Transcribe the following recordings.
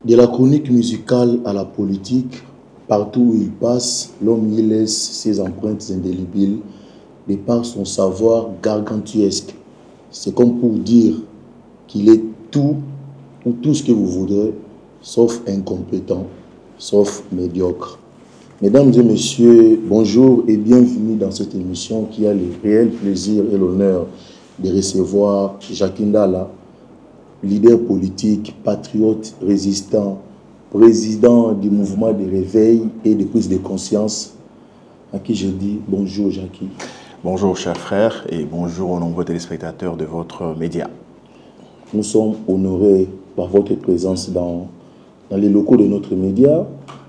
De la chronique musicale à la politique, partout où il passe, l'homme y laisse ses empreintes indélébiles de par son savoir gargantuesque. C'est comme pour dire qu'il est tout ou tout ce que vous voudrez, sauf incompétent, sauf médiocre. Mesdames et messieurs, bonjour et bienvenue dans cette émission qui a le réel plaisir et l'honneur de recevoir Jackie Ndala, leader politique, patriote, résistant, président du mouvement de réveil et de prise de conscience, à qui je dis bonjour Jackie. Bonjour chers frères et bonjour aux nombreux téléspectateurs de votre média. Nous sommes honorés par votre présence dans les locaux de notre média.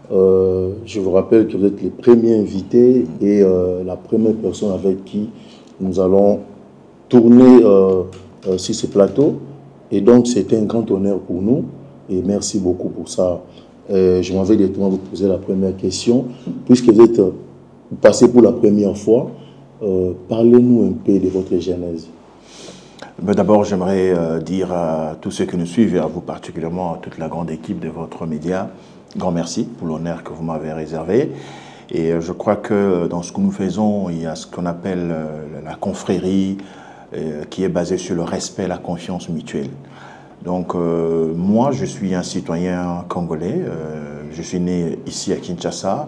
Je vous rappelle que vous êtes les premiers invités et la première personne avec qui nous allons tourner sur ce plateau. Et donc, c'est un grand honneur pour nous. Et merci beaucoup pour ça. Je m'en vais directement vous poser la première question. Puisque vous êtes passé pour la première fois, parlez-nous un peu de votre genèse. D'abord, j'aimerais dire à tous ceux qui nous suivent, et à vous particulièrement, à toute la grande équipe de votre média, grand merci pour l'honneur que vous m'avez réservé. Et je crois que dans ce que nous faisons, il y a ce qu'on appelle la confrérie, qui est basée sur le respect et la confiance mutuelle. Donc, moi, je suis un citoyen congolais. Je suis né ici à Kinshasa.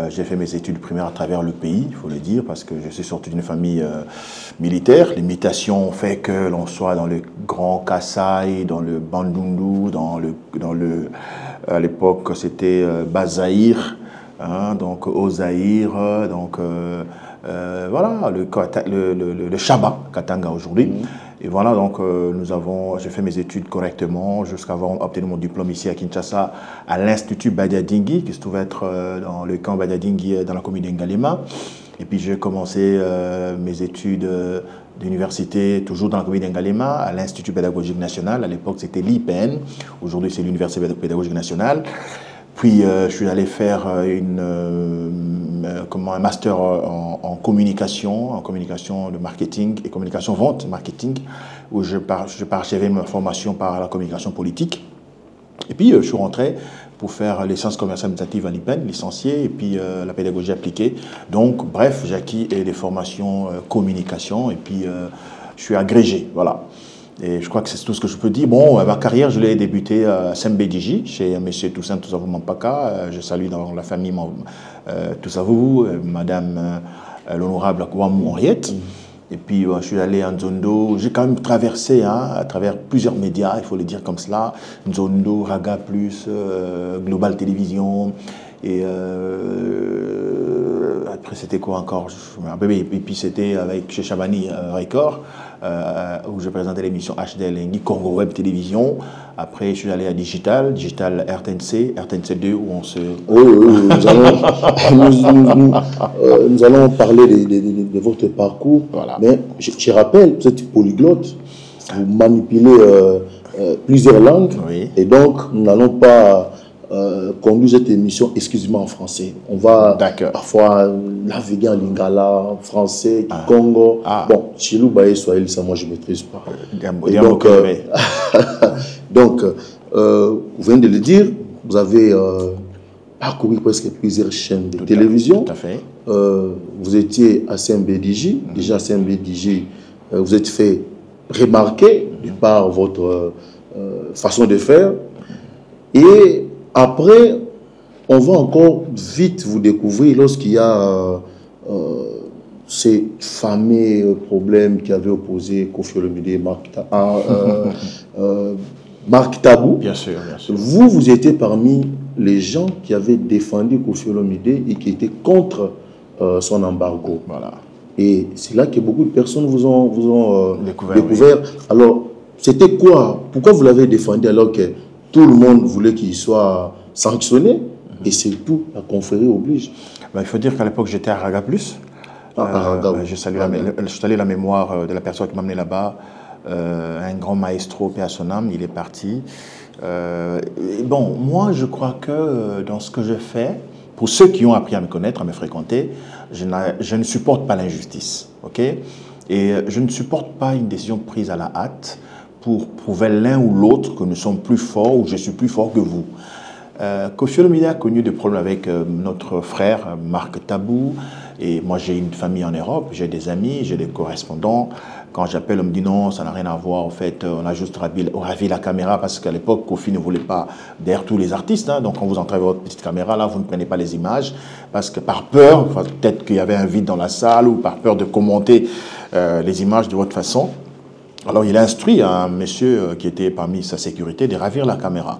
J'ai fait mes études primaires à travers le pays, il faut le dire, parce que je suis sorti d'une famille militaire. L'imitation fait que l'on soit dans le Grand Kassai, dans le Bandundu, à l'époque, c'était Bazaïr, hein, donc Ozaïr, donc voilà, le Shaba, Katanga aujourd'hui. Et voilà, donc j'ai fait mes études correctement jusqu'à avoir obtenu mon diplôme ici à Kinshasa à l'Institut Badiadingi, qui se trouve être dans le camp Badiadingi dans la commune d'Ngalema. Et puis j'ai commencé mes études d'université toujours dans la commune d'Ngalema à l'Institut Pédagogique National. À l'époque, c'était l'IPN. Aujourd'hui, c'est l'Université Pédagogique Nationale. Puis je suis allé faire un master en communication de marketing et communication vente marketing, où je parachevais ma formation par la communication politique. Et puis je suis rentré pour faire les sciences commerciales administratives à l'IPN, licencié, et puis la pédagogie appliquée. Donc bref, j'ai acquis des formations communication, et puis je suis agrégé, voilà. Et je crois que c'est tout ce que je peux dire. Bon, ma carrière, je l'ai débutée à Sembediji, chez M. Toussaint Toussaint Mampaka. Je salue dans la famille Toussavou, Madame l'honorable Akouamou Henriette. Et puis, je suis allé à Nzondo. J'ai quand même traversé à travers plusieurs médias, il faut le dire comme cela. Nzondo, Raga Plus, Global Télévision. Et après, c'était quoi encore? Et puis, c'était avec chez Chabani Record, où je présentais l'émission HDL Congo Web Télévision. Après, je suis allé à Digital RTNC2, où on se... Oui, nous allons parler de votre parcours. Voilà. Mais je rappelle, vous êtes polyglotte, vous manipulez plusieurs langues. Oui. Et donc, nous n'allons pas conduire cette émission exclusivement en français. On va parfois naviguer en lingala, en français, Congo. Bon, chez nous, Swahili, ça, moi, je ne maîtrise pas. Donc, vous venez de le dire, vous avez parcouru presque plusieurs chaînes de télévision. Tout à fait. Vous étiez à Sembediji. Déjà à Sembediji, vous êtes fait remarquer par votre façon de faire. Et après, on va encore vite vous découvrir lorsqu'il y a ces fameux problèmes qui avaient opposé Koffi Olomide et Marc Tabou. Bien sûr, bien sûr. Vous étiez parmi les gens qui avaient défendu Koffi Olomide et qui étaient contre son embargo. Voilà. Et c'est là que beaucoup de personnes vous ont découvert. Oui. Alors, c'était quoi? Pourquoi vous l'avez défendu alors que tout le monde voulait qu'il soit sanctionné? Et surtout, la confrérie oblige. Il faut dire qu'à l'époque, j'étais à Raga Plus. Je salue la mémoire de la personne qui m'a amené là-bas. Un grand maestro, paix à son âme, il est parti. Bon, moi, je crois que dans ce que je fais, pour ceux qui ont appris à me connaître, à me fréquenter, je ne supporte pas l'injustice. Okay? Et je ne supporte pas une décision prise à la hâte pour prouver l'un ou l'autre que nous sommes plus forts ou je suis plus fort que vous. Koffi Olomide a connu des problèmes avec notre frère Marc Tabou, et moi j'ai une famille en Europe, j'ai des amis, j'ai des correspondants. Quand j'appelle, on me dit non, ça n'a rien à voir, en fait, on a juste ravi la caméra parce qu'à l'époque, Koffi ne voulait pas derrière tous les artistes, hein, donc quand vous entrez avec votre petite caméra, là, vous ne prenez pas les images parce que par peur, peut-être qu'il y avait un vide dans la salle ou par peur de commenter les images de votre façon. Alors il a instruit un monsieur qui était parmi sa sécurité de ravir la caméra.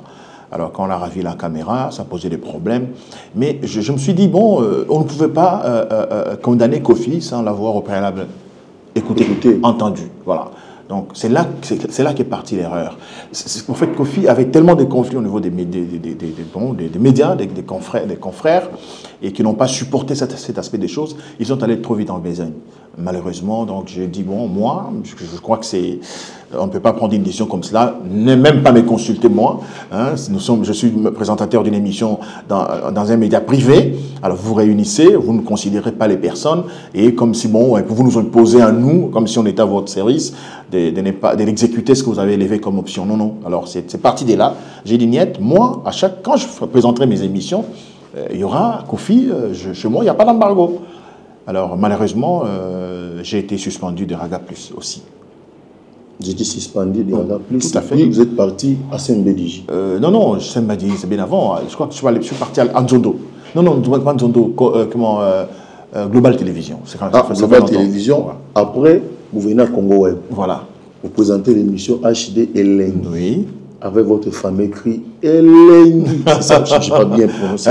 Alors, quand on a ravi la caméra, ça posait des problèmes. Mais je me suis dit, bon, on ne pouvait pas condamner Koffi sans l'avoir au préalable écouté, entendu. Voilà. Donc, c'est là qu'est partie l'erreur. En fait, Koffi avait tellement de conflits au niveau des médias, des confrères, et qui n'ont pas supporté cet aspect des choses. Ils sont allés trop vite en besogne, malheureusement. Donc, j'ai dit, bon, moi, je crois que c'est... On ne peut pas prendre une décision comme cela, ne même pas me consulter moi. Hein. Je suis présentateur d'une émission dans un média privé. Alors vous réunissez, vous ne considérez pas les personnes et comme si bon, vous nous imposez à nous, comme si on était à votre service, de l'exécuter ce que vous avez élevé comme option. Non, non. Alors c'est parti de là. J'ai dit niet, moi, quand je présenterai mes émissions, il y aura Koffi, chez moi, il n'y a pas d'embargo. Alors malheureusement, j'ai été suspendu de Raga Plus aussi. Vous étiez suspendu de Raga Plus. Tout à fait. Puis vous êtes parti à Saint-Bédiji. Non, Saint-Bédiji, c'est bien avant. Je crois que je suis parti à Nzondo. Non, pas Nzondo, Global Télévision. Global Télévision. Ouais. Après, vous venez à Congo Web. Voilà. Vous présentez l'émission HD Elengi. Oui. Avec votre fameux cri Elengi. C'est ça, je n'ai pas bien prononcé.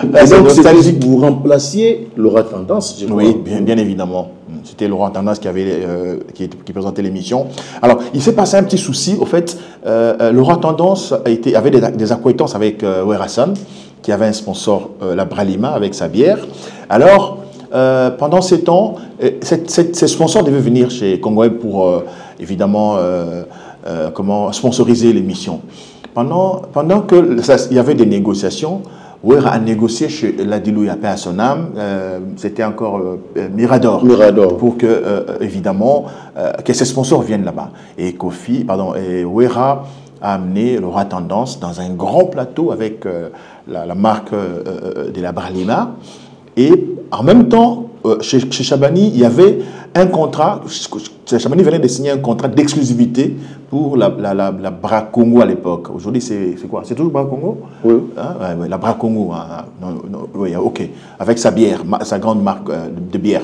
Et donc, c'est que vous remplaciez Laura Tendance, je crois. Oui, bien évidemment. C'était Laurent Tendance qui présentait l'émission. Alors, il s'est passé un petit souci. Au fait, Laurent Tendance avait des acquaintances avec Werasan, qui avait un sponsor, la Bralima, avec sa bière. Alors, pendant ces temps, ces sponsors devaient venir chez Congo Web pour, évidemment, sponsoriser l'émission. Pendant qu'il y avait des négociations, Wera a négocié chez Ladilou Yapé à son âme, c'était encore Mirador, pour que, évidemment, que ses sponsors viennent là-bas. Et Wera a amené Laura Tendance dans un grand plateau avec la marque de la Bralima. Et en même temps, chez Chabani, il y avait un contrat. Chabani venait de signer un contrat d'exclusivité pour la Bra Congo à l'époque. Aujourd'hui, c'est quoi? C'est toujours Bra Congo? Oui. Hein? Ouais, la Bra Congo. Hein? Oui, ok. Avec sa bière, sa grande marque de bière.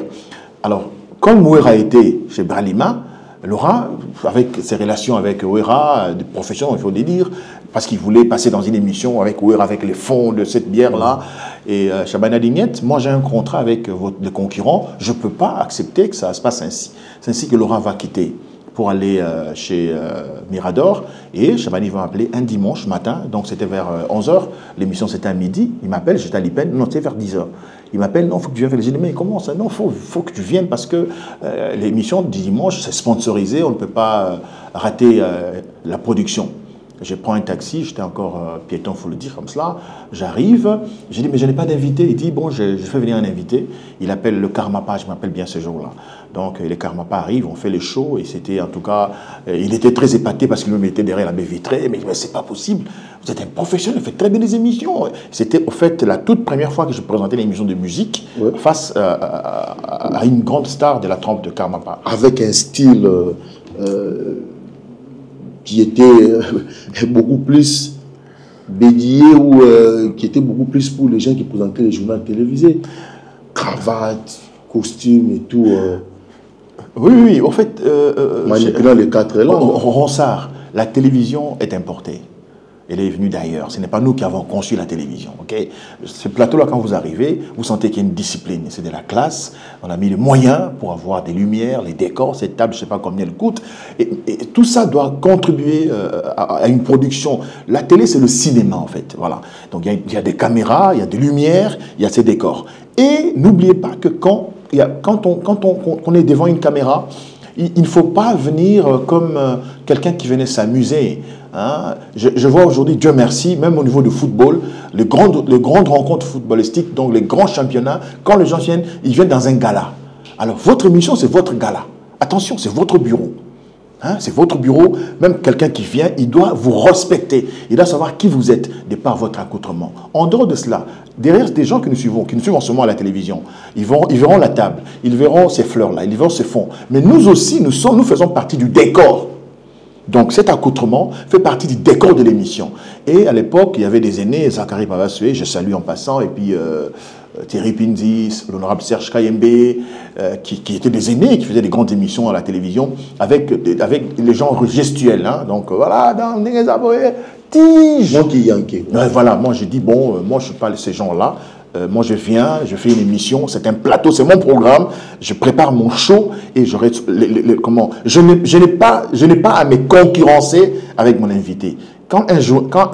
Alors, comme Wera était chez Bralima, Laura, avec ses relations avec Wera, de profession, il faut le dire, parce qu'il voulait passer dans une émission avec Wera, avec les fonds de cette bière-là. Et Chabani a dit, niet, moi j'ai un contrat avec le concurrent, je ne peux pas accepter que ça se passe ainsi. C'est ainsi que Laura va quitter pour aller chez Mirador. Et Chabani va m'appeler un dimanche matin, donc c'était vers 11h, l'émission c'était à midi. Il m'appelle, j'étais à l'IPEN, non, c'était vers 10h. Il m'appelle, non, il faut que tu viennes. J'ai dit, mais comment ça? Non, il faut que tu viennes parce que l'émission du dimanche, c'est sponsorisé, on ne peut pas rater la production. Je prends un taxi, j'étais encore piéton, il faut le dire comme cela. J'arrive, j'ai dit, mais je n'ai pas d'invité. Il dit, bon, je fais venir un invité. Il appelle le Karmapa, je m'appelle bien ce jour-là. Donc, les Karmapa arrivent, on fait les shows, et c'était en tout cas, il était très épaté parce qu'il me mettait derrière la baie vitrée. Mais c'est pas possible, vous êtes un professionnel, vous faites très bien des émissions. C'était au fait la toute première fois que je présentais l'émission de musique face à une grande star de la trempe de Karmapa. Avec un style qui était beaucoup plus dédié ou qui était beaucoup plus pour les gens qui présentaient les journaux télévisés. Cravate, costume et tout. Oui, en fait... manipulant les quatre langues. Ronsard, la télévision est importée. Elle est venue d'ailleurs. Ce n'est pas nous qui avons conçu la télévision. Okay? Ce plateau-là, quand vous arrivez, vous sentez qu'il y a une discipline. C'est de la classe. On a mis les moyens pour avoir des lumières, les décors. Cette table, je ne sais pas combien elle coûte. Et tout ça doit contribuer à une production. La télé, c'est le cinéma, en fait. Voilà. Donc, il y a des caméras, il y a des lumières, il y a ces décors. Et n'oubliez pas que quand on est devant une caméra, il ne faut pas venir comme quelqu'un qui venait s'amuser. Hein. Je vois aujourd'hui, Dieu merci, même au niveau du football, les grandes rencontres footballistiques, donc les grands championnats, quand les gens viennent, ils viennent dans un gala. Alors, votre émission, c'est votre gala. Attention, c'est votre bureau. Hein, c'est votre bureau. Même quelqu'un qui vient, il doit vous respecter. Il doit savoir qui vous êtes de par votre accoutrement. En dehors de cela, derrière des gens que nous suivons en ce moment à la télévision, ils verront la table, ils verront ces fleurs-là, ils verront ces fonds. Mais nous aussi, nous faisons partie du décor. Donc cet accoutrement fait partie du décor de l'émission. Et à l'époque, il y avait des aînés, Zachary Pavasué, je salue en passant, et puis Thierry Pinzis, l'honorable Serge Kayembe, qui étaient des aînés, qui faisaient des grandes émissions à la télévision, avec les gens gestuels. Hein. Donc voilà, dans les abonnés, tige. Voilà, moi j'ai dit, bon, moi je ne suis pas ces gens-là. Moi je viens, je fais une émission, c'est un plateau, c'est mon programme, je prépare mon show et je n'ai pas à me concurrencer avec mon invité. Quand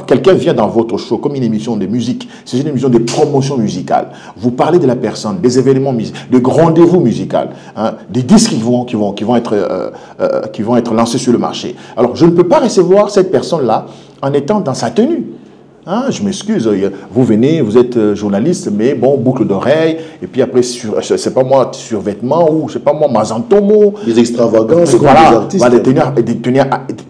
quelqu'un vient dans votre show, comme une émission de musique, c'est une émission de promotion musicale, vous parlez de la personne, des événements musicaux, de rendez-vous musicaux, hein, des disques qui vont être lancés sur le marché. Alors je ne peux pas recevoir cette personne-là en étant dans sa tenue. Hein, je m'excuse, vous venez, vous êtes journaliste, mais bon, boucle d'oreille, et puis après, c'est pas moi, survêtement, ou je sais pas moi, mazantomo. Des extravagances, voilà, des artistes. Des tenues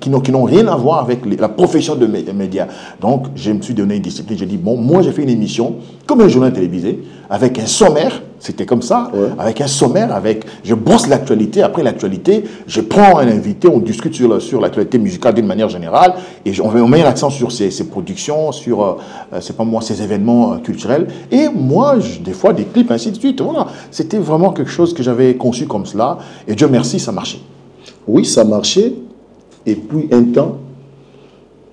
qui n'ont rien à voir avec la profession de médias. Donc, je me suis donné une discipline, j'ai dit, bon, moi j'ai fait une émission, comme un journal télévisé, avec un sommaire, c'était comme ça, ouais. Avec un sommaire, je brosse l'actualité, après l'actualité, je prends un invité, on discute sur l'actualité musicale d'une manière générale, et on met l'accent sur ses productions, sur, c'est pas moi, ces événements culturels, et moi, des fois, des clips, ainsi de suite, voilà. C'était vraiment quelque chose que j'avais conçu comme cela, et Dieu merci, ça marchait. Oui, ça marchait, et puis un temps,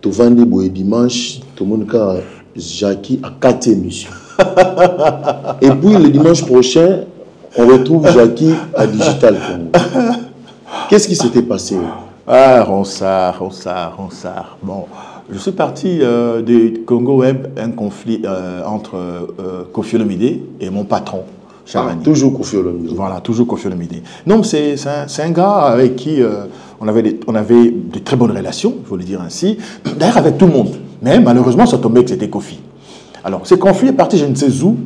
tu vendais boé dimanche, tout le monde a Jackie à 4 émissions. Et puis le dimanche prochain, on retrouve Jackie à Digital Congo. Qu'est-ce qui s'était passé? Ah, Ronsard. Bon, je suis parti de Congo Web, un conflit entre Koffi Olomide et mon patron, Charani. Toujours Koffi Olomide. Voilà, toujours Koffi Olomide. Non, c'est un gars avec qui on avait de très bonnes relations, il faut le dire ainsi. D'ailleurs, avec tout le monde. Mais malheureusement, ça tombait que c'était Koffi. Alors, ce conflit est parti, je ne sais où.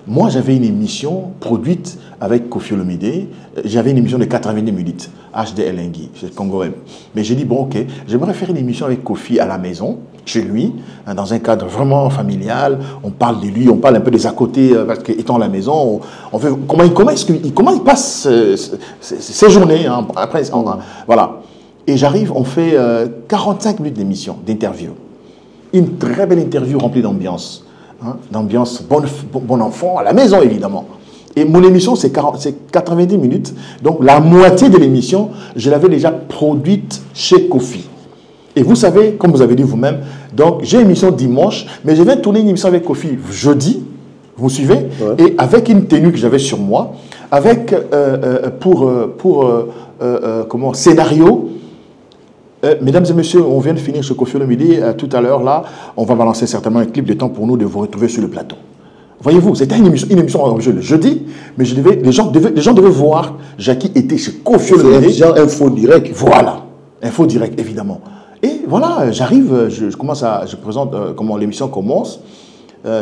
Moi, j'avais une émission produite avec Koffi Olomide. J'avais une émission de 90 minutes, HD Elengui, chez Congo Web. Mais j'ai dit, bon, ok, j'aimerais faire une émission avec Koffi à la maison, chez lui, hein, dans un cadre vraiment familial. On parle de lui, on parle un peu des à côté, parce qu'étant à la maison, on fait, comment il passe ses journées, hein, après, voilà. Et j'arrive, on fait 45 minutes d'émission, d'interview. Une très belle interview remplie d'ambiance. Hein, d'ambiance, bon enfant, à la maison évidemment. Et mon émission, c'est 90 minutes. Donc la moitié de l'émission, je l'avais déjà produite chez Koffi. Et vous savez, comme vous avez dit vous-même, donc j'ai une émission dimanche, mais je vais tourner une émission avec Koffi jeudi, vous suivez, ouais. Et avec une tenue que j'avais sur moi, avec comment, scénario. Mesdames et messieurs, on vient de finir ce Koffi Olomide. Tout à l'heure, là, on va balancer certainement un clip de temps pour nous de vous retrouver sur le plateau. Voyez-vous, c'était une émission le jeudi, mais les gens devaient voir Jackie était chez Koffi Olomide. C'est genre info direct. Voilà, info direct, évidemment. Et voilà, j'arrive, je présente comment l'émission commence.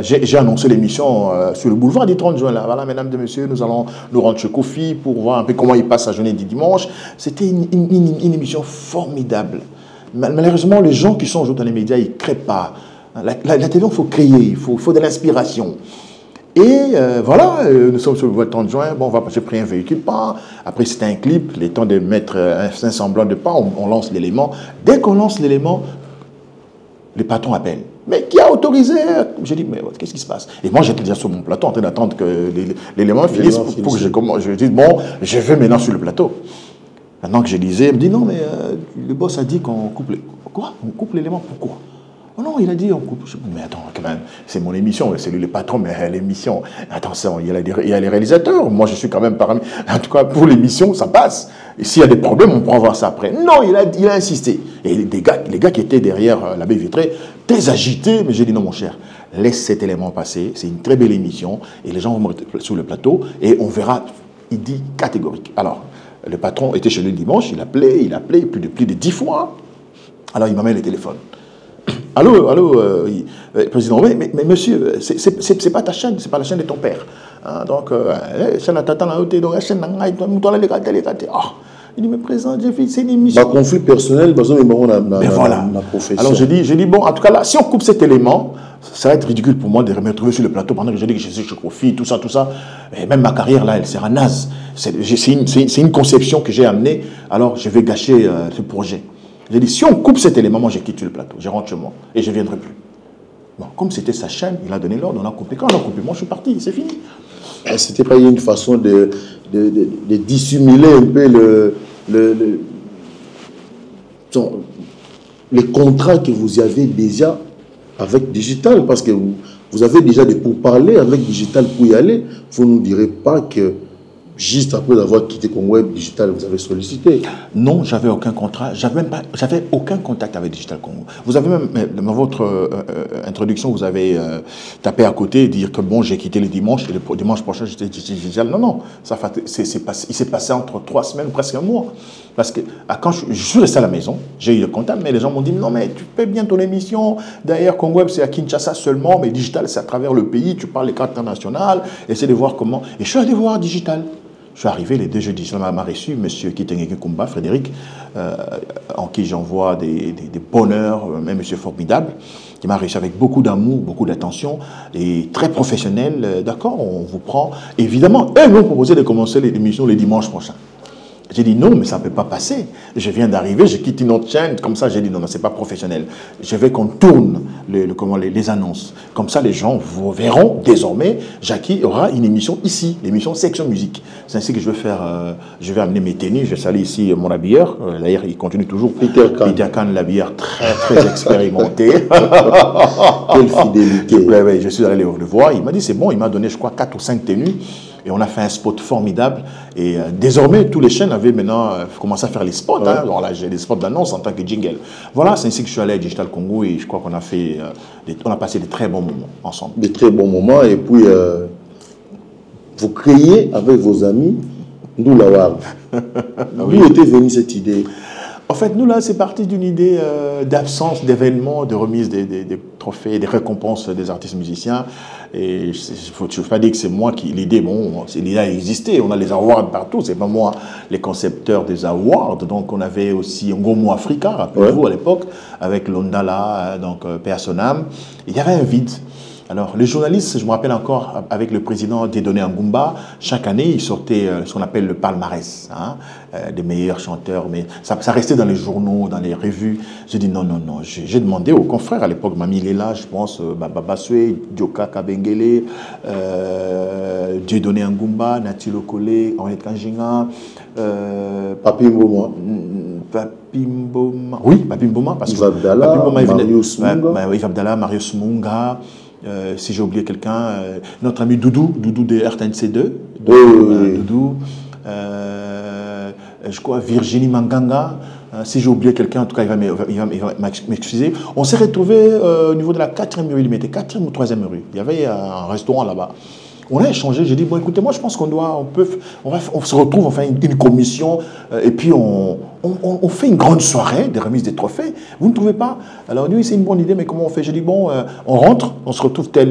J'ai annoncé l'émission sur le boulevard du 30 juin. Là. Voilà, mesdames et messieurs, nous allons nous rendre chez Koffi pour voir un peu comment il passe sa journée du dimanche. C'était une émission formidable. Malheureusement, les gens qui sont aujourd'hui dans les médias, ils ne créent pas. La télévision, il faut créer, il faut de l'inspiration. Et voilà, nous sommes sur le boulevard du 30 juin. Bon, j'ai pris un véhicule pas. Après, c'était un clip. Le temps de mettre un semblant de pas, on lance l'élément. Dès qu'on lance l'élément, les patrons appellent. Mais qui a autorisé? J'ai dit, mais qu'est-ce qui se passe? Et moi, j'étais déjà sur mon plateau en train d'attendre que l'élément finisse pour que je dise, bon, je vais maintenant sur le plateau. Maintenant que je disais, il me dit, non, mais le boss a dit qu'on coupe Quoi? On coupe l'élément? Pourquoi? Oh non, il a dit, on coupe. Mais attends, quand même, c'est mon émission, c'est lui le patron, mais l'émission, attention, il y a les réalisateurs. Moi, je suis quand même parmi. En tout cas, pour l'émission, ça passe. Et s'il y a des problèmes, on pourra voir ça après. Non, il a insisté. Et les gars qui étaient derrière la baie vitrée, très agités, mais j'ai dit, non, mon cher, laisse cet élément passer. C'est une très belle émission. Et les gens vont sur le plateau et on verra. Il dit catégorique. Alors, le patron était chez lui dimanche, il appelait plus de 10 fois. Alors, il m'a mis le téléphone. Allô, président, mais monsieur, c'est pas ta chaîne, c'est pas la chaîne de ton père. Hein, donc, chaîne à tata, donc la chaîne, Il dit, mais président, j'ai fait, c'est une émission. Conflit personnel, voilà. profession. Alors j'ai dit, bon, en tout cas là, si on coupe cet élément, ça va être ridicule pour moi de me retrouver sur le plateau pendant que je dis que je suis Chocofi, tout ça. Et même ma carrière là, elle sera naze. C'est une conception que j'ai amenée, alors je vais gâcher ce projet. J'ai dit, si on coupe cet élément, moi je quitte le plateau, je rentre chez moi et je ne viendrai plus. Bon, comme c'était sa chaîne, il a donné l'ordre, on a coupé. Quand on a coupé, moi je suis parti, c'est fini. C'était pas une façon de dissimuler un peu les contrats que vous avez déjà avec Digital, parce que vous avez déjà des pourparlers avec Digital pour y aller. Vous ne nous direz pas que juste après avoir quitté Congo Digital, vous avez sollicité. Non, j'avais aucun contrat, j'avais aucun contact avec Digital Congo. Vous avez même, dans votre introduction, vous avez tapé à côté et dire que bon, j'ai quitté le dimanche et le dimanche prochain, j'étais Digital. Non, il s'est passé entre 3 semaines, presque un mois. Parce que quand je suis resté à la maison, j'ai eu le contact, mais les gens m'ont dit, non, mais tu fais bien ton émission. D'ailleurs, Congo Web, c'est à Kinshasa seulement, mais Digital, c'est à travers le pays. Tu parles les cartes internationales, essaie de voir comment. Et je suis allé voir Digital. Je suis arrivé les 2 jeudis. On m'a reçu M. Kitengeke Kumba, Frédéric, en qui j'envoie des bonheurs, même M. Formidable, qui m'a reçu avec beaucoup d'amour, beaucoup d'attention, et très professionnel. D'accord, on vous prend. Évidemment, eux m'ont proposé de commencer l'émission le dimanche prochain. J'ai dit non, mais ça ne peut pas passer. Je viens d'arriver, je quitte une autre chaîne. Comme ça, j'ai dit non, ce n'est pas professionnel. Je veux qu'on tourne les annonces. Comme ça, les gens vous verront désormais. Jackie aura une émission ici, l'émission Section Musique. C'est ainsi que je vais faire. Je vais amener mes tenues. Je salue ici mon habilleur. D'ailleurs, il continue toujours. Peter Khan, l'habilleur très expérimenté. Quelle fidélité. Oui, je suis allé le voir. Il m'a dit c'est bon. Il m'a donné, je crois, 4 ou 5 tenues. Et on a fait un spot formidable. Et désormais, tous les chaînes avaient maintenant commencé à faire les spots. Ouais. Hein. Voilà, j'ai des spots d'annonce en tant que jingle. Voilà, c'est ainsi que je suis allé à Digital Congo et je crois qu'on a fait, on a passé de très bons moments ensemble. De très bons moments. Et puis, vous créez avec vos amis Ndoulawar. Oui. D'où était venue cette idée? En fait, nous, là, c'est parti d'une idée d'absence d'événements, de remise des trophées, des récompenses des artistes musiciens. Et je ne veux pas dire que c'est moi qui... L'idée, bon, l'idée a existé. On a les awards partout. C'est pas moi, les concepteurs des awards. Donc, on avait aussi Ngomo Africa, rappelez-vous, à l'époque, avec Londala, donc Personam. Il y avait un vide. Alors, les journalistes, je me rappelle encore, avec le président Dieudonné Ngumba, chaque année, il sortait ce qu'on appelle le palmarès, hein, des meilleurs chanteurs, mais ça restait dans les journaux, dans les revues. J'ai dit non. J'ai demandé aux confrères à l'époque, Mami Lela, je pense, Baba Sué, Dioka Kabengele, Dieudonné Ngumba, Nati Lokole, Henri Kanjinga, Papi Mboma. Oui, Papi Mboma, parce que Abdallah, Marius Munga. Yves Abdallah, Marius Munga. Si j'ai oublié quelqu'un, notre ami Doudou de RTNC2, Doudou, je crois Virginie Manganga, si j'ai oublié quelqu'un, en tout cas il va m'excuser. On s'est retrouvés au niveau de la 4e rue, il mettait 4e ou 3e rue, il y avait un restaurant là-bas. On a échangé, j'ai dit, bon écoutez, moi je pense qu'on se retrouve, on fait une commission, et puis on fait une grande soirée de remise des trophées. Vous ne trouvez pas? Alors oui, c'est une bonne idée, mais comment on fait? J'ai dit, bon, on rentre, on se retrouve tel...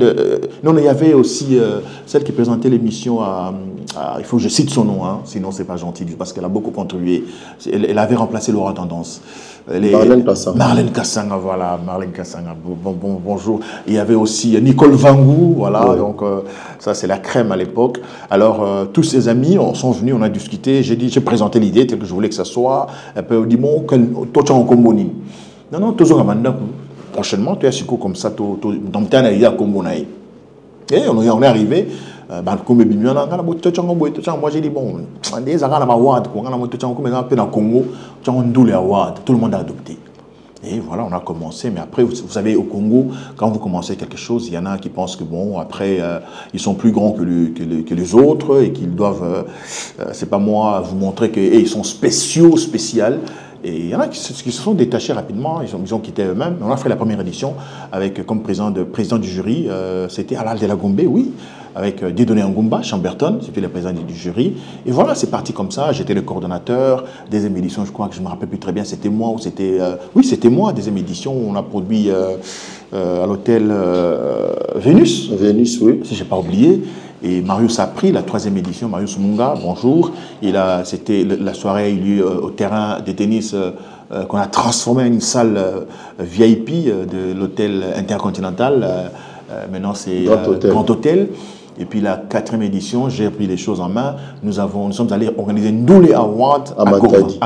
non, il y avait aussi celle qui présentait l'émission il faut que je cite son nom, hein, sinon c'est pas gentil, parce qu'elle a beaucoup contribué. Elle avait remplacé Laura Tendance. Marlène Kassanga. Marlène Kassanga, voilà, Marlène Kassanga. Bonjour. Il y avait aussi Nicole Vangou, voilà, ouais. Donc ça c'est la crème à l'époque. Alors tous ses amis sont venus, on a discuté, j'ai présenté l'idée telle que je voulais que ça soit. Un peu, on dit bon, toi tu es en Comboni. Non, tu es en Amanda. Prochainement, tu es à comme ça, tu es à Comboni. Et on est arrivé. Moi j'ai dit bon, tout le monde a adopté. Et voilà, on a commencé. Mais après, vous savez, au Congo, quand vous commencez quelque chose, il y en a qui pensent que bon, après, ils sont plus grands que les autres et qu'ils doivent, c'est pas moi, vous montrer qu'ils sont spécial. Et il y en a qui se sont détachés rapidement, ils ont quitté eux-mêmes. On a fait la première édition avec comme président du jury, c'était Alal de la Gombe, oui, avec Dieudonné Ngumba, Chamberton, c'était le président du jury. Et voilà, c'est parti comme ça. J'étais le coordonnateur. Deuxième édition, je crois que je ne me rappelle plus très bien, c'était moi ou c'était... oui, c'était moi, deuxième édition, on a produit à l'hôtel Vénus. Vénus, oui. Si je n'ai pas oublié. Et Marius a pris la 3e édition, Marius Munga, bonjour. La soirée a eu lieu au terrain de tennis qu'on a transformé en une salle VIP de l'hôtel Intercontinental. Maintenant, c'est Grand Hôtel. Et puis la 4e édition, j'ai pris les choses en main. Nous sommes allés organiser Ndoulé Award à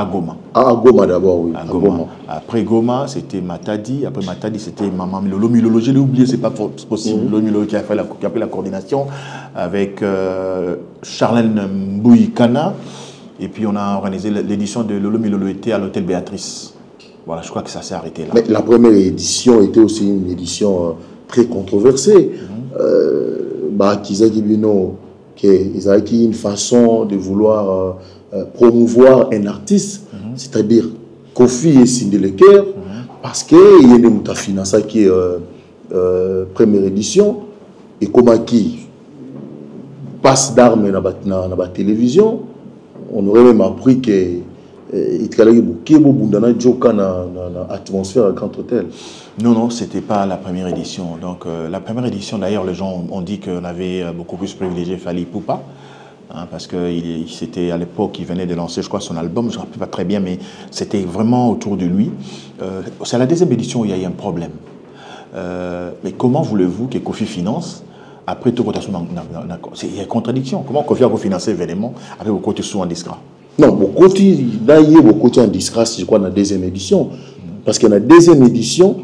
Goma. À Goma d'abord, oui. À Goma. Après Goma, c'était Matadi. Après Matadi, c'était Maman Milolo. Milolo, je l'ai oublié, c'est pas possible. Milolo qui a pris la coordination avec Charlène Mbouikana. Et puis on a organisé l'édition de Lolo Milolo était à l'hôtel Béatrice. Voilà, je crois que ça s'est arrêté là. Mais la première édition était aussi une édition très controversée. Ils avaient une façon de vouloir promouvoir un artiste, c'est-à-dire Kofi et Cindy Leker, parce qu'il y a une financée qui est première édition, et comme qui passe d'armes dans la télévision, on aurait même appris que il y a une atmosphère à Grand Hôtel. Non, ce n'était pas la première édition. Donc, la première édition, d'ailleurs, les gens ont dit qu'on avait beaucoup plus privilégié Fally Ipupa, parce que c'était à l'époque, il venait de lancer, je crois, son album, je ne me rappelle pas très bien, mais c'était vraiment autour de lui. C'est à la 2e édition où il y a eu un problème. Mais comment voulez-vous que Kofi finance après tout rotation? Il y a une contradiction. Comment Kofi a financé événement avec vos côtés sous en discret? Non, beaucoup en discret, je crois, dans la 2e édition. Parce que dans la 2e édition,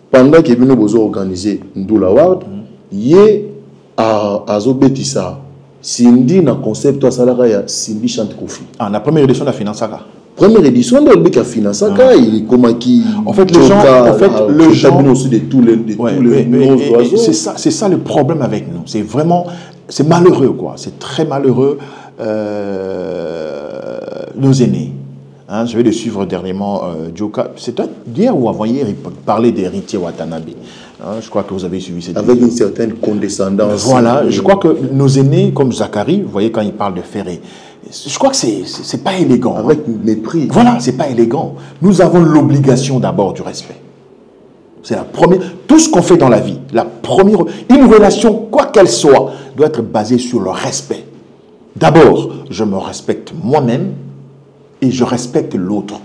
pendant que nous avons organisé Ndoula Award, il y a Zobetissa, Cindy, dans le concept, Cindy chante Kofi. Ah, la première édition de la finance. Première édition de la finance, il comment qui. En fait, les gens aussi de tous les c'est ça le problème avec nous. C'est vraiment, c'est malheureux, quoi. C'est très malheureux. Nos aînés. Je vais le suivre dernièrement, Djoka. C'est hier ou avant-hier, il parlait d'héritier Watanabe. Je crois que vous avez suivi cette avec vidéo. Une certaine condescendance. Voilà, je crois que nos aînés, comme Zachary, vous voyez quand il parle de Ferré, je crois que c'est pas élégant. Avec mépris. Voilà, c'est pas élégant. Nous avons l'obligation d'abord du respect. C'est la première. Tout ce qu'on fait dans la vie, une relation, quoi qu'elle soit, doit être basée sur le respect. D'abord, je me respecte moi-même et je respecte l'autre.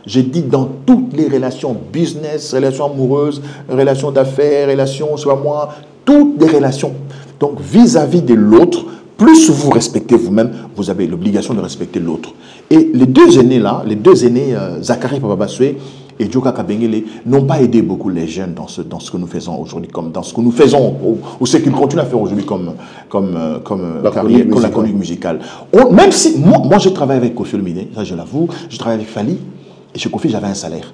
J'ai dit dans toutes les relations business, relations amoureuses, relations d'affaires, relations sur moi, toutes les relations. Donc vis-à-vis de l'autre, plus vous respectez vous-même, vous avez l'obligation de respecter l'autre. Et les deux aînés là, Zachary Papabaswe et Djoka Kabengele, n'ont pas aidé beaucoup les jeunes dans ce que nous faisons aujourd'hui, comme dans ce que nous faisons, ou ce qu'ils continuent à faire aujourd'hui comme la chronique musicale. Même si, moi je travaille avec Kofi Olomide, ça je l'avoue, je travaille avec Fally, et chez Kofi j'avais un salaire.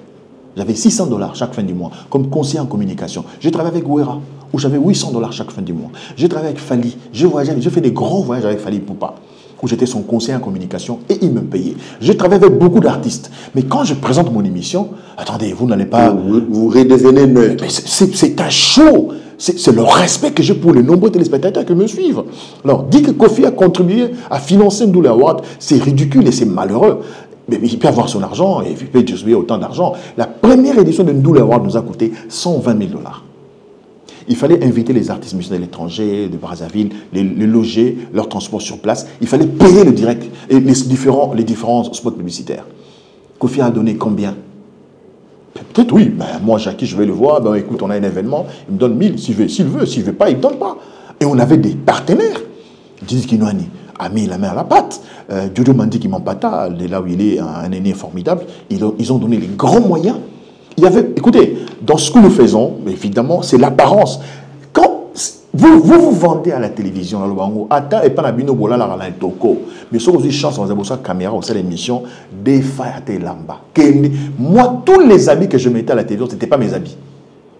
J'avais $600 chaque fin du mois, comme conseiller en communication. J'ai travaillé avec Ouera, où j'avais $800 chaque fin du mois. J'ai travaillé avec Fally, j'ai fait des grands voyages avec Fally Ipupa, où j'étais son conseiller en communication et il me payait. J'ai travaillé avec beaucoup d'artistes. Mais quand je présente mon émission, attendez, vous n'allez pas... Vous redevenez neutre. C'est un show. C'est le respect que j'ai pour les nombreux téléspectateurs qui me suivent. Alors, dire que Kofi a contribué à financer Ndoula Award, c'est ridicule et c'est malheureux. Mais il peut avoir son argent et il peut distribuer autant d'argent. La première édition de Ndoula Award nous a coûté $120 000. Il fallait inviter les artistes musiciens de l'étranger, de Brazzaville, les loger, leur transport sur place. Il fallait payer le direct et les différents spots publicitaires. Kofi a donné combien? Peut-être oui. Moi, Jackie, je vais le voir. Écoute, on a un événement. Il me donne 1000 s'il veut. S'il ne veut pas, il ne donne pas. Et on avait des partenaires. Didi Kinouani a mis la main à la pâte. Jojo Mandi Mampata, là où il est, un aîné formidable. Ils ont donné les grands moyens. Écoutez, dans ce que nous faisons, évidemment, c'est l'apparence. Quand vous vendez à la télévision, mais si vous avez chance, vous avez une caméra, vous avez l'émission, moi, tous les habits que je mettais à la télévision, ce n'étaient pas mes habits.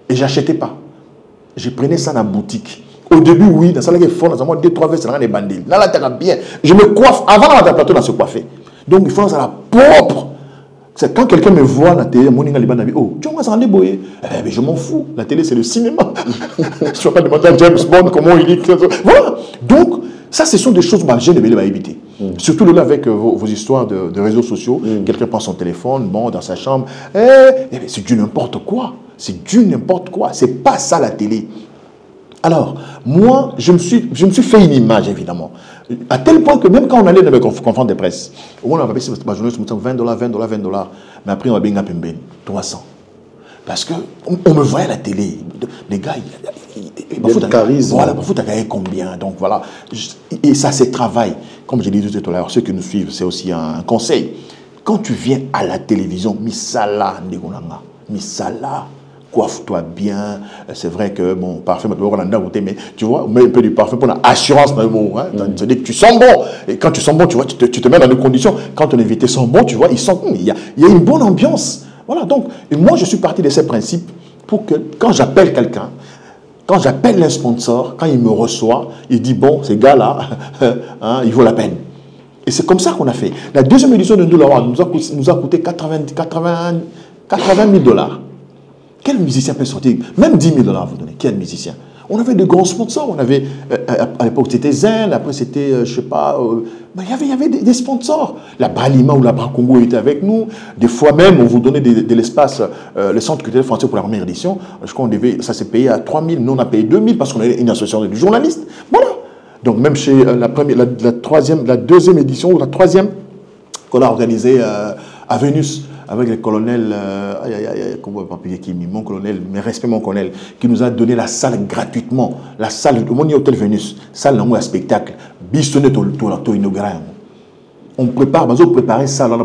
Et je n'achetais pas. Je prenais ça dans la boutique. Au début, oui, dans la salle, dans la 2-3 vestes, dans les bandits. Là, bien. Je me coiffe avant dans plateau dans se coiffer. Donc, il faut ça la propre. C'est quand quelqu'un me voit à la télé, je m'en fous. La télé, c'est le cinéma. Je ne vais pas demander à James Bond comment il est. Voilà. Donc, ça, ce sont des choses que j'ai à éviter. Surtout là, avec vos histoires de réseaux sociaux. Quelqu'un prend son téléphone, dans sa chambre. C'est du n'importe quoi. C'est du n'importe quoi. C'est pas ça la télé. Alors, moi, je me suis fait une image, évidemment. À tel point que même quand on allait dans les conférences de presse, au moins on avait ma journée, je me disais $20. Mais après, on va bien 300. Parce qu'on me voyait à la télé. Les gars, charisme. Parfois, tu as gagné combien? Donc voilà. Et ça, c'est travail. Comme je l'ai dit tout à l'heure, ceux qui nous suivent, c'est aussi un conseil. Quand tu viens à la télévision, misala, misala, coiffe-toi bien. C'est vrai que mon parfum, mais tu vois, mets un peu du parfum pour l'assurance. C'est-à-dire que tu sens bon. Et quand tu sens bon, tu vois, tu te mets dans des conditions. Quand ton invité sent bon, tu vois, il y a une bonne ambiance. Voilà, donc, et moi, je suis parti de ces principes pour que, quand j'appelle quelqu'un, quand j'appelle un sponsor, quand il me reçoit, il dit, bon, ces gars-là, hein, il vaut la peine. Et c'est comme ça qu'on a fait. La deuxième édition de Ndoula nous a coûté 80 000 $. Quel musicien peut sortir? Même 10 000 $ vous donnez. Quel musicien? On avait de grands sponsors. On avait, à l'époque, c'était Zen. Après, c'était, je ne sais pas, il y avait des sponsors. La Bralima ou la Bracongo était avec nous. Des fois même, on vous donnait de l'espace. Le Centre culturel français pour la première édition, je crois ça s'est payé à 3 000. Nous, on a payé 2 000 parce qu'on avait une association de journalistes. Voilà. Donc, même chez la deuxième édition, ou la troisième, qu'on a organisée à Vénus, avec le colonel, mon colonel, mes respects mon colonel, qui nous a donné la salle gratuitement, la salle de mon hôtel Vénus, salle où il y a spectacle, bistonné tout inaugural. On prépare, on préparer ça là,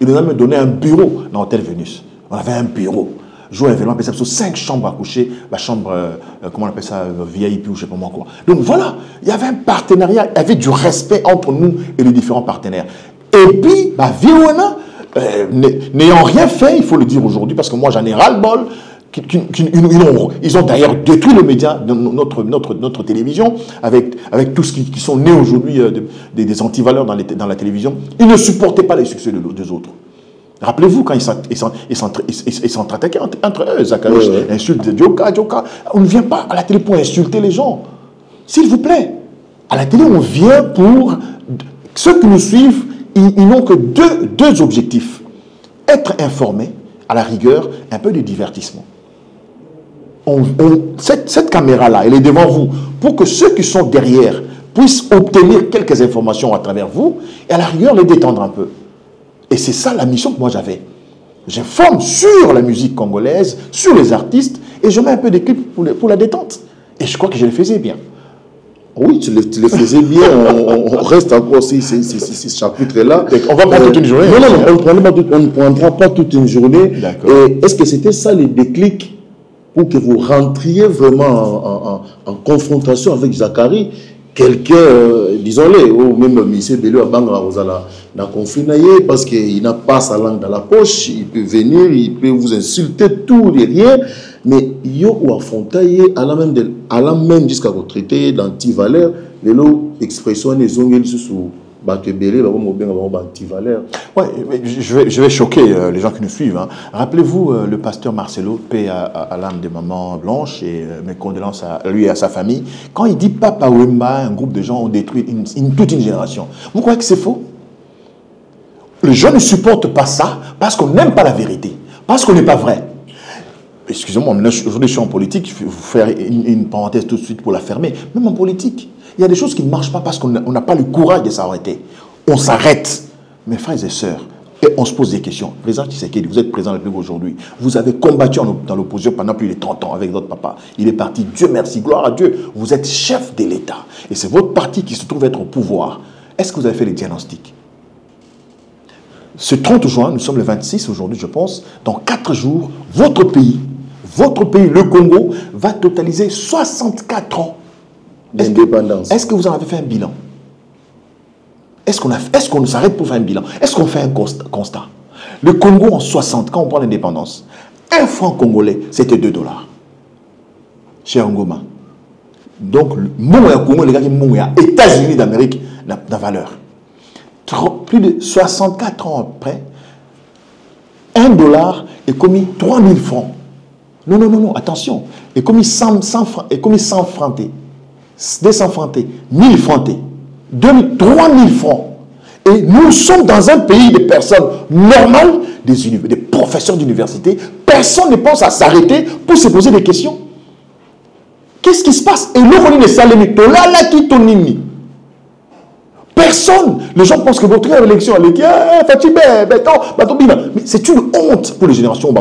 il nous a même donné un bureau dans l'hôtel Vénus. On avait un bureau. Jour événement, c'est 5 chambres à coucher, la chambre, comment on appelle ça, VIP ou je ne sais pas moi quoi. Donc voilà, il y avait un partenariat, il y avait du respect entre nous et les différents partenaires. Et puis, Viona, n'ayant rien fait, il faut le dire aujourd'hui, parce que moi j'en ai ras-le-bol, ils ont d'ailleurs détruit le média, notre télévision, avec tous ceux qui sont nés aujourd'hui des antivaleurs dans la télévision. Ils ne supportaient pas les succès des autres. Rappelez-vous quand ils s'entrattaquaient entre eux, Zakarouche insulte Djoka. On ne vient pas à la télé pour insulter les gens. S'il vous plaît, à la télé, on vient pour... Ceux qui nous suivent, ils n'ont que deux objectifs. Être informés, à la rigueur, un peu de divertissement. Cette caméra-là, elle est devant vous pour que ceux qui sont derrière puissent obtenir quelques informations à travers vous et à la rigueur les détendre un peu. Et c'est ça la mission que moi j'avais. J'informe sur la musique congolaise, sur les artistes et je mets un peu d'équipe pour la détente. Et je crois que je le faisais bien. Oui, tu le faisais bien. On reste encore ces chapitres-là. On va pas toute une journée. Non, on ne prendra pas toute une journée. Est-ce que c'était ça les déclics pour que vous rentriez vraiment en confrontation avec Zakari? Quelqu'un, disons-le, ou même M. Bello à Bangla Rosala, n'a confiné parce qu'il n'a pas sa langue dans la poche, il peut venir, il peut vous insulter tout et rien, mais il ou affronté à la même jusqu'à retraiter d'anti-valeur, l'élo expression des ongles sous Batebele, anti-valeur. Ouais, je vais choquer les gens qui nous suivent. Hein. Rappelez-vous le pasteur Marcelo, paix à l'âme de maman Blanche et mes condoléances à lui et à sa famille. Quand il dit Papa Wemba, un groupe de gens ont détruit toute une génération. Vous croyez que c'est faux? Les gens ne supportent pas ça parce qu'on n'aime pas la vérité, parce qu'on n'est pas vrai. Excusez-moi, aujourd'hui je suis en politique, je vais vous faire une parenthèse tout de suite pour la fermer. Même en politique, il y a des choses qui ne marchent pas parce qu'on n'a pas le courage de s'arrêter. On s'arrête. Mes frères et sœurs, et on se pose des questions. Président Tshisekedi, vous êtes président de la République aujourd'hui. Vous avez combattu dans l'opposition pendant plus de 30 ans avec votre papa. Il est parti, Dieu merci, gloire à Dieu. Vous êtes chef de l'État. Et c'est votre parti qui se trouve être au pouvoir. Est-ce que vous avez fait les diagnostics? Ce 30 juin, nous sommes le 26 aujourd'hui, je pense. Dans 4 jours, votre pays, le Congo, va totaliser 64 ans d'indépendance. Est-ce que vous en avez fait un bilan? Est-ce qu'on s'arrête pour faire un bilan? Est-ce qu'on fait un constat? Le Congo en 60, quand on prend l'indépendance, un franc congolais, c'était $2. Cher Ngoma. Donc, le Congo, les gars, les États-Unis d'Amérique, la valeur. Plus de 64 ans après, $1 est commis 3000 francs. Non, attention. Est commis 100 francs, 200 francs, 1000 francs, 3000 francs. Et nous sommes dans un pays de personnes normales, des professeurs d'université, personne ne pense à s'arrêter pour se poser des questions. Qu'est-ce qui se passe? Et l'on ne s'allume là là qui tonini. Personne. Les gens pensent que votre élection, mais c'est une honte pour les générations.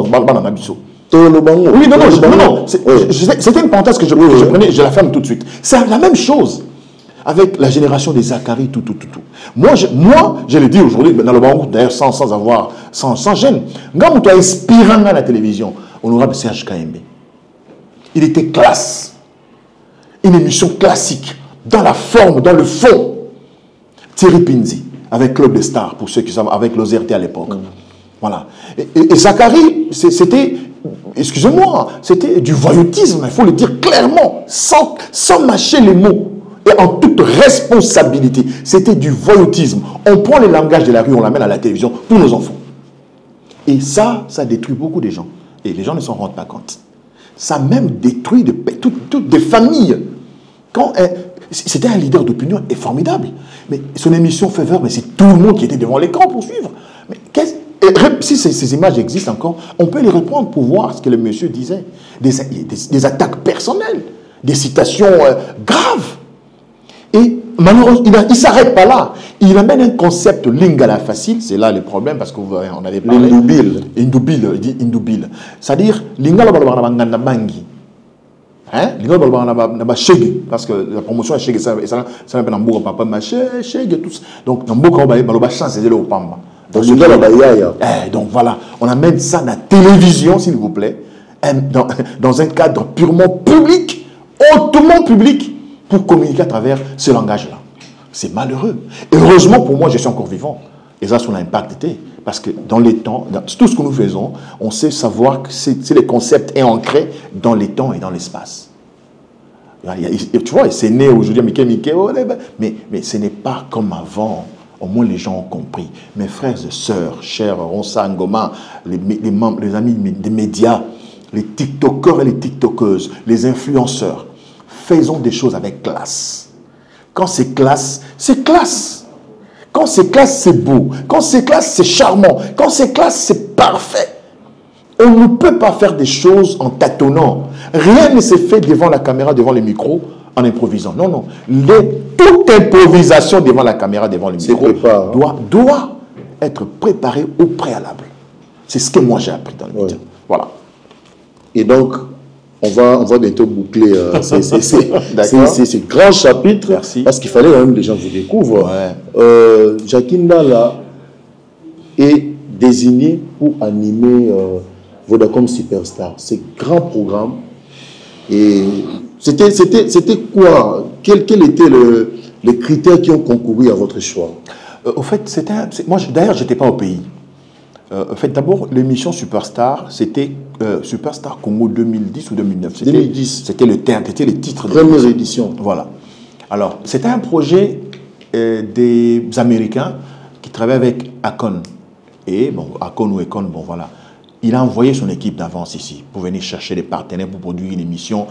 Oui, non. C'était une parenthèse que je prenais, je la ferme tout de suite. C'est la même chose avec la génération des Zacharie, tout. Moi, je le dis aujourd'hui, dans le Bango, d'ailleurs, sans gêne. Quand on est inspirant à la télévision, honorable Serge Kaembe, il était classe. Une émission classique, dans la forme, dans le fond. Thierry Pinzi, avec Club des Stars, pour ceux qui savent, avec l'OZRT à l'époque. Voilà. Et Zacharie, c'était, excusez-moi, c'était du voyoutisme, il faut le dire clairement, sans mâcher les mots, et en toute responsabilité. C'était du voyoutisme. On prend le langage de la rue, on l'amène à la télévision pour nos enfants. Et ça détruit beaucoup de gens. Et les gens ne s'en rendent pas compte. Ça même détruit toutes des familles. C'était un leader d'opinion et formidable. Mais son émission fait peur, mais c'est tout le monde qui était devant l'écran pour suivre. Mais si ces images existent encore, on peut les reprendre pour voir ce que le monsieur disait. Des attaques personnelles, des citations graves. Et malheureusement, il ne s'arrête pas là. Il amène un concept lingala facile, c'est là le problème, parce qu'on avait parlé. Indubile. C'est-à-dire, lingala balabana bangi. Parce que la promotion est chez ça n'a pas de papa chez tout ça. Donc donc voilà, on amène ça dans la télévision, s'il vous plaît, dans un cadre purement public, hautement public, pour communiquer à travers ce langage-là. C'est malheureux. Et heureusement pour moi, je suis encore vivant. Et ça, son impact était. Parce que dans les temps, dans tout ce que nous faisons, on sait savoir que le concept est ancré dans les temps et dans l'espace. Tu vois, c'est né aujourd'hui, mais ce n'est pas comme avant. Au moins, les gens ont compris. Mes frères et sœurs, chers Ronsa Ngoma, les amis des médias, les TikTokers et les TikTokeuses, les influenceurs, faisons des choses avec classe. Quand c'est classe, c'est classe. Quand c'est classe, c'est beau. Quand c'est classe, c'est charmant. Quand c'est classe, c'est parfait. On ne peut pas faire des choses en tâtonnant. Rien ne se fait devant la caméra, devant les micros, en improvisant. Non. Toute improvisation devant la caméra, devant les micros, doit être préparée au préalable. C'est ce que moi j'ai appris dans le métier. Voilà. Et donc, on va bientôt boucler ces grands chapitres. Merci. Parce qu'il fallait quand même que les gens vous découvrent. Jacqueline Nala est désignée pour animer Vodacom Superstar. C'est grand programme. Et c'était quoi? Quels étaient les critères qui ont concouru à votre choix? Au fait, moi d'ailleurs, je n'étais pas au pays. En fait, d'abord, l'émission Superstar, c'était Superstar Congo 2010 ou 2009. 2010. C'était le titre. Première édition. Voilà. Alors, c'était un projet des Américains qui travaillaient avec Akon. Et, bon, Akon ou Akon, bon, voilà. Il a envoyé son équipe d'avance ici pour venir chercher des partenaires pour produire une émission.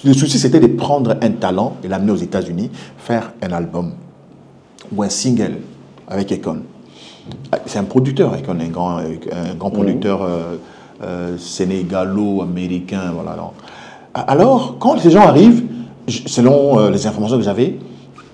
Le souci, c'était de prendre un talent et l'amener aux États-Unis, faire un album ou un single avec Akon. C'est un producteur, Akon, un grand producteur sénégalo-américain. Voilà. Alors, quand ces gens arrivent, selon les informations que j'avais,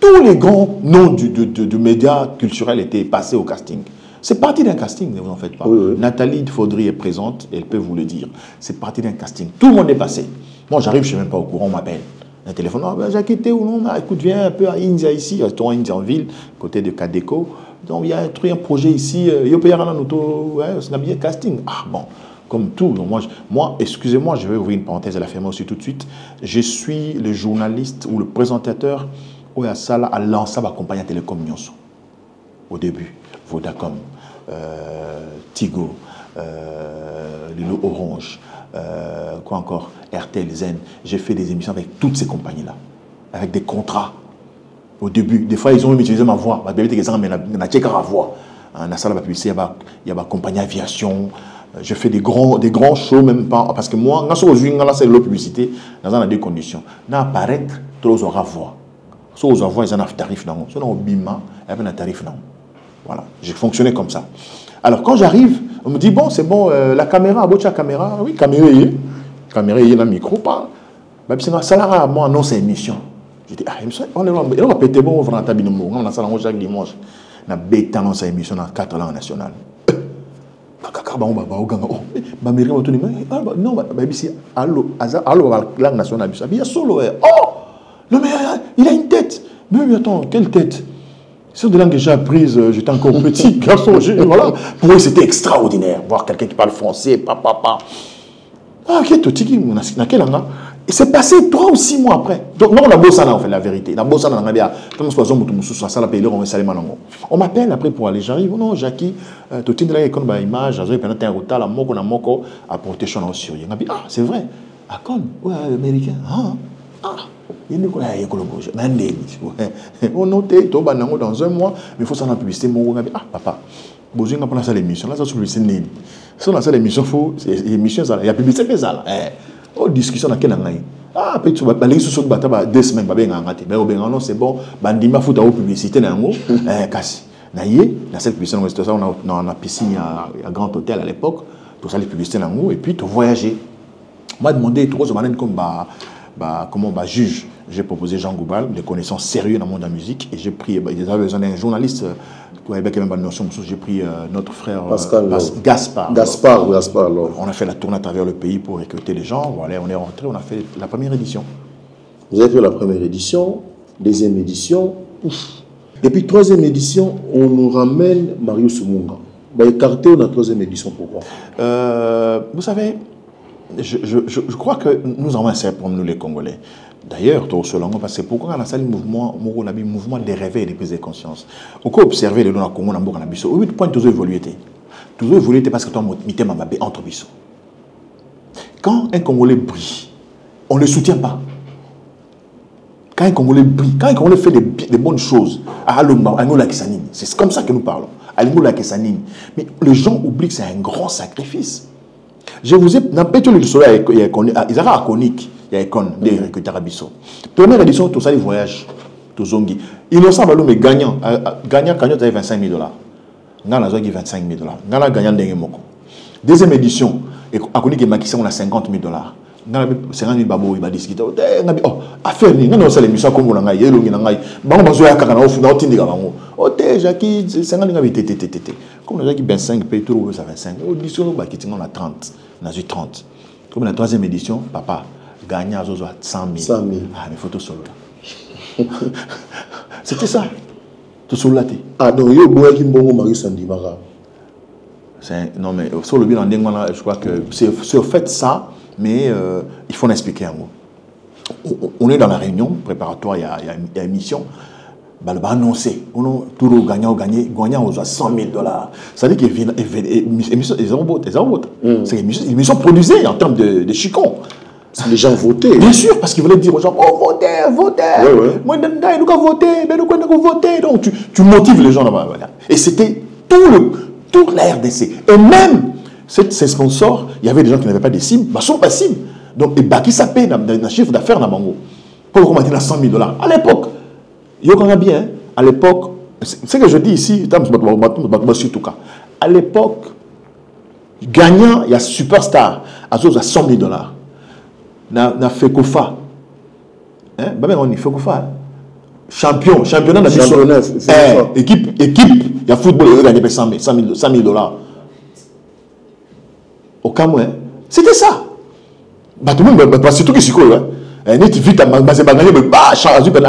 tous les grands noms de médias culturels étaient passés au casting. C'est parti d'un casting, ne vous en faites pas. Oui. Nathalie Faudry est présente, elle peut vous le dire. C'est parti d'un casting. Tout le monde est passé. Moi, j'arrive, je ne suis même pas au courant, on m'appelle. Un téléphone, Jacques, t'es où non? Écoute, viens un peu à India ici, restons à India en ville, côté de Kadeko. Donc, il y a un projet ici, il y a un casting. Ah bon, comme tout. Donc, moi, excusez-moi, je vais ouvrir une parenthèse à la fermer aussi tout de suite. Je suis le journaliste ou le présentateur où à Sala a lancé ma compagnie Télécom Nyonso. Au début, Vodacom, Tigo, Lilo Orange, quoi encore, RTL, Zen. J'ai fait des émissions avec toutes ces compagnies-là, avec des contrats. Au début, des fois, ils ont même utilisé ma voix. Il y a ma compagnie aviation. Je fais des grands shows, même pas. Parce que moi, c'est la publicité, dans deux conditions. N'a apparaître, tous aura voix. Si vous avez un tarif, si vous avez un tarif, voilà, j'ai fonctionné comme ça. Alors quand j'arrive, on me dit, bon, c'est bon, la caméra, la caméra, oui, caméra, il y a un micro, pas. Ça là, moi, non, c'est émission. Je dis, ah, on va péter bon, on va on a ça chaque dimanche. On a bêté dans sa émission dans 4 langues nationales. Non, langue nationale. Il y a solo. Oh, non, mais il a une tête. Mais attends, quelle tête? Sur des langues que j'ai apprises, j'étais encore petit garçon. Voilà. Pour eux, c'était extraordinaire. Voir quelqu'un qui parle français, papa. Ah, qui est Tiki, dans quelle langue? Et c'est passé 3 ou 6 mois après. Donc, non, on a bossé en fait, la vérité. On a bossé en Angabia. Comme on m'appelle après pour aller. J'arrive, non, Jackie, tu as une image, j'ai un retard, la moko, à protection en Syrie. Ah, c'est vrai. À Con, ouais, américain. Ah, il y a on notait, dans un mois, mais il faut s'en publicité. Ah, papa, besoin de prendre l'émission. Là, ça se publicité. Si on a l'émission, il y a publicité, ça. Oh, discussion dans quelle langue? Ah, après tu vas aller sur le bateau 2 semaines, non, c'est bon, bandima fout à publicité, casse. Dans cette publicité, on a piscine à Grand Hôtel à l'époque, tout ça, les publicités, et puis tu voyager. On m'a demandé, tu comment juge. J'ai proposé Jean Goubal, des connaissances sérieuses dans le monde de la musique, et j'ai pris, ils avaient besoin d'un journaliste. J'ai pris notre frère Pascal, Gaspard. Gaspard, alors. On a fait la tournée à travers le pays pour recruter les gens. Voilà, on est rentré, on a fait la première édition. Vous avez fait la première édition, deuxième édition, ouf. Et puis troisième édition, on nous ramène Mario Sumunga. Bah, écarté on a troisième édition, pourquoi? Vous savez, je crois que nous avons un certain pour nous les Congolais. D'ailleurs, parce que pourquoi on a sali mouvement des réveils et des prises de conscience. On peut observer les gens Congo dans le biso. Oui, point toujours évolué. Toujours évolué parce que toi mité mabé entre biso. Quand un Congolais brille, on ne le soutient pas. Quand un Congolais brille, quand un Congolais fait des bonnes choses, c'est comme ça que nous parlons. Mais les gens oublient que c'est un grand sacrifice. Je vous ai n'empêché le soleil, il y a iconique. Il y a Econ, des recruteurs à Bissau. Première édition, tout ça, les voyages, tout zongi. Innocent Balou, mais gagnant, tu as 25 000 $. Ngana Zogi 25 000 $. Ngana gagnant d'Enge Moko. Deuxième édition, à Konique et Makissa, on a 50 000 $. Ngana 50 000 babo, il va discuter. Oh, affaire, non, c'est l'émission comme on a eu, il y a un bango bazoya kakana, on finit, on tindi gabango. Oh, Jackie, 50 000 $. Comme on a dit 25, paye tout, ça 25. Audition, on a 30. On a eu 30. Comme la troisième édition, papa. Gagner à 100 000. Ah, mais photos solo là. C'était ça. Tout solo là. Ah, donc, il y a un qui bon Mario Sandimara. Non, mais sur le bilan, je crois que c'est au fait ça, mais il faut l'expliquer un mot. On est dans la réunion préparatoire, il y a une mission. Bah, le annoncé, tout le gagnant aux 100 000 $. Ça veut dire qu'ils ont c'est une émission produisée en termes de chicons. Les gens votaient. Bien sûr, parce qu'ils voulaient dire aux gens, oh, votez. Moi, nous avons voté. Donc, tu motives les gens là-bas. Et c'était toute la RDC. Et même, ces sponsors, il y avait des gens qui n'avaient pas des cibles, ne sont pas cibles. Donc, qui s'appelle dans le chiffre d'affaires dans Bango. Pour qu'on m'a 100 000 $. À l'époque, il y a bien, à l'époque, c'est ce que je dis ici, à l'époque, gagnant, il y a superstar, à 100 000 $. Na Fekofa. On y Fekofa. Championnat national. Équipe, il y a football, il a gagné 100 000 $. Au Cameroun, c'était ça. Tout le monde, c'est tout qui s'y colle. Net vite, a gagné, a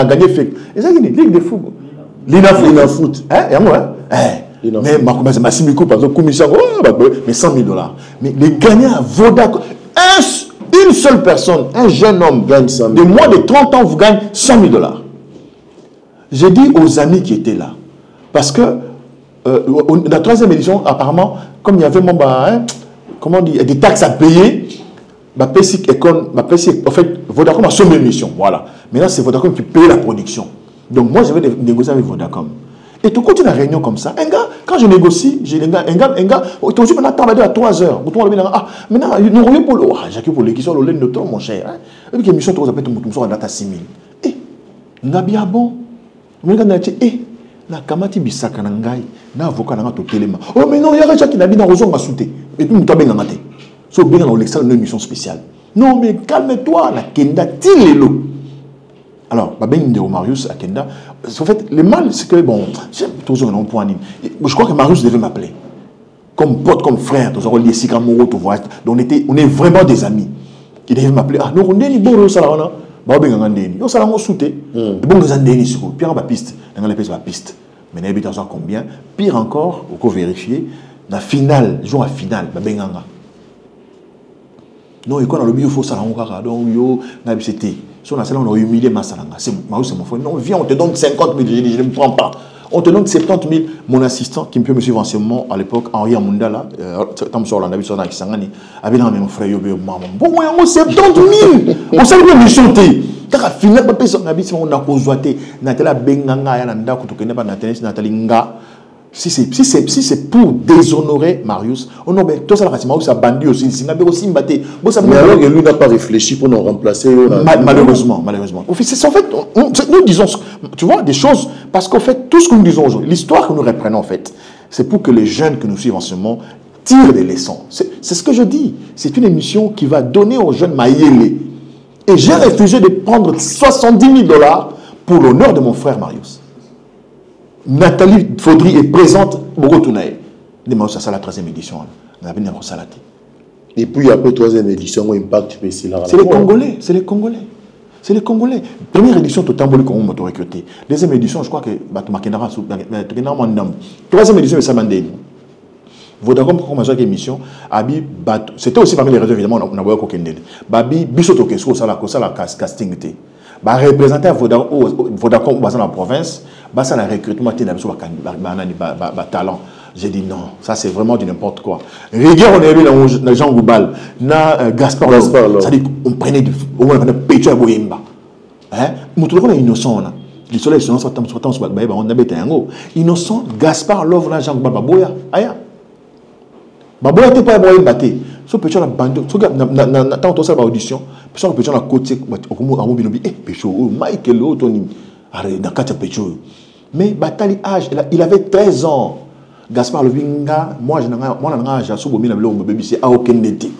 gagné. Et ça, il y a une ligue de football. Lina foot. Mais Massimiko, par exemple, commission, mais 100 000 $. Mais les gagnants, Vodacom, une seule personne, un jeune homme, gagne 100 000 $. De moins de 30 ans, vous gagnez 100 000 $. J'ai dit aux amis qui étaient là, parce que la troisième édition, apparemment, comme il y avait comment dire, des taxes à payer, en fait, Vodacom a son émission. Voilà. Maintenant, c'est Vodacom qui paye la production. Donc, moi, je vais négocier avec Vodacom. Et tu continues la réunion comme ça. Un gars, quand je négocie, j'ai un gars, tu as maintenant à 3 heures. Maintenant, nous revenons pour le. Jacques pour l'équipe, le lait de trop, mon cher. Et puis, l'émission, tu as appelé ton data 6 000. Eh, Nabi, bon. na kamati bisaka na ngai na avocat na to telema oh mais non il y a déjà qui n'a bien raison ma souté et puis muta benga ngate so benga na l'extérieur une émission spéciale non mais calme-toi la kenda tilelo alors babeng de Marius à kenda en fait le mal c'est que bon j'ai toujours un point je crois que Marius devait m'appeler comme pote comme frère tous on lié sikamoro tu vois donc on est vraiment des amis il devait m'appeler ah non on est ni bon ça là ba benga ngandeni yo sala mo souté bon nga zandeni siko pire ba piste nga les piste mais n'a pas besoin combien pire encore au co vérifier la finale jour à finale ba benga nga non et quand on le bio faut ça on donc yo na c'était sur la salle on a humilié Massalanga c'est mon frère non viens on te donne 50 000 je ne prends pas on te donne 70 000 mon assistant qui me peut me suivre anciennement à l'époque Henri Amundala tam sur la nabi sur na kisangani abi na mon frère yo maman bon moi 70 000 on s'est bien chanter car final ba pesa na bi on a kozwate na tela benganga ya na ndako to kene ba na tennis na talinga si c'est pour déshonorer Marius, on a tout ça la bandi aussi, mais alors que lui n'a pas réfléchi pour nous remplacer. Malheureusement. En fait, nous disons, tu vois, des choses, parce qu'en fait, tout ce que nous disons aujourd'hui, l'histoire que nous reprenons en fait, c'est pour que les jeunes que nous suivons en ce moment tirent des leçons. C'est ce que je dis. C'est une émission qui va donner aux jeunes Maïele. Et j'ai refusé de prendre 70 000 $ pour l'honneur de mon frère Marius. Nathalie Faudry est présente beaucoup de ça la 3e édition et puis après 3e édition impact c'est les Congolais première édition totalement comme on m'a recruté 2e édition je crois que Batumakenara 3e édition c'est Mandeni Vodacom comme ça émission abi c'était aussi parmi les réseaux évidemment on a voyé Kokendele babi bisoto kesko ça la casting était ba représenter Vodacom dans la province bah ça la recrutement talent j'ai dit non ça c'est vraiment du n'importe quoi rigueur on a vu dans Jean Goubal na Gaspard ça dit on prenait on pécho à boyemba hein mutu ko innocent na le soleil sur notre temps sur ba on abeta yango innocent Gaspard Love na Jean Goubal baboya aya baboya te pas boyemba te so pécho la bande so na tant ça ba audition pécho la côté okomo amobinobi pécho Michael Otoni arrête dans quatre pécho. Mais Batali âge, il avait 13 ans. Gaspard Lovinga, moi je n'ai pas âge, c'est à aucun été.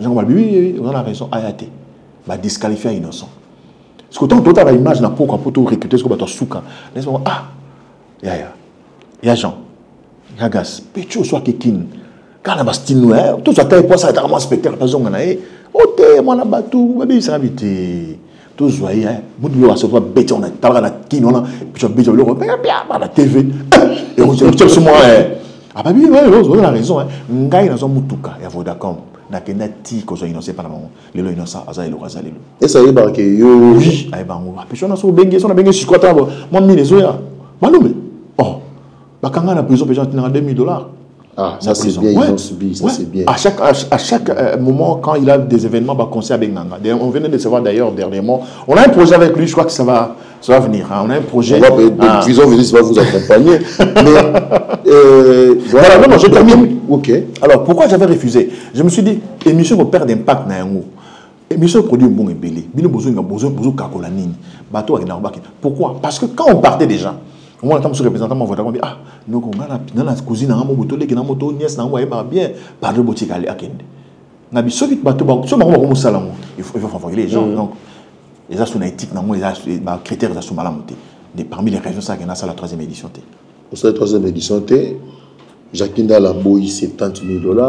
Oui, on a raison, Ayate. Bah disqualifié innocent. Parce que tant que tu as l'image, n'a pas pour tout recruter ce que tu as souka. Laisse-moi, ah, il y a Jean, il y a Gas, Pécho soit Kekin. Quand on a bastine, tout ça, tu as pas ça, tu as un spectacle, tu as un ok, moi, la batou, baby, ça habité. Tous voyez, vous devez recevoir bête, on a parlé à la qui, on a bête, on a la TV. Et on dit, c'est moi. Ah, bah oui, vous avez raison. Ngai dans un mutuka, et vous d'accord. Na kena ti ko so innocent par maman. Lelo innocent, aza elo aza lelo. Et ça y est, barke yo. Oui, ay bango. Pécho na so bengue, so na bengue sur quoi tabo. Moi mine zo ya. Balome. Oh. Bakanga na prison pécho na 2 000 $. Ah, ça c'est bien, ils ont subi, ça c'est bien. À chaque moment, quand il a des événements, bah, concert avec Nanga. On venait de se voir d'ailleurs dernièrement. On a un projet avec lui, je crois que ça va venir. Hein. On a un projet. Ils ont venu, ça va vous accompagner. Mais, voilà, non, je termine. Ok. Alors, pourquoi j'avais refusé? Je me suis dit, émission pour perdre d'impact, émission produit un bon ébélé. Pourquoi? Parce que quand on partait déjà, on a sur représentant mon vote, on dit ah nous on a la cousine na moto les na moto nièce na moi bien par le boutique aller akende na bi so vite bato ba so bango ko musala mo il faut favoriser les gens donc les a son éthique na moi les critères za sumala monté parmi les raisons ça que na ça la 3e édition té pour cette 3e édition té Jakinda la boy 70 000 $.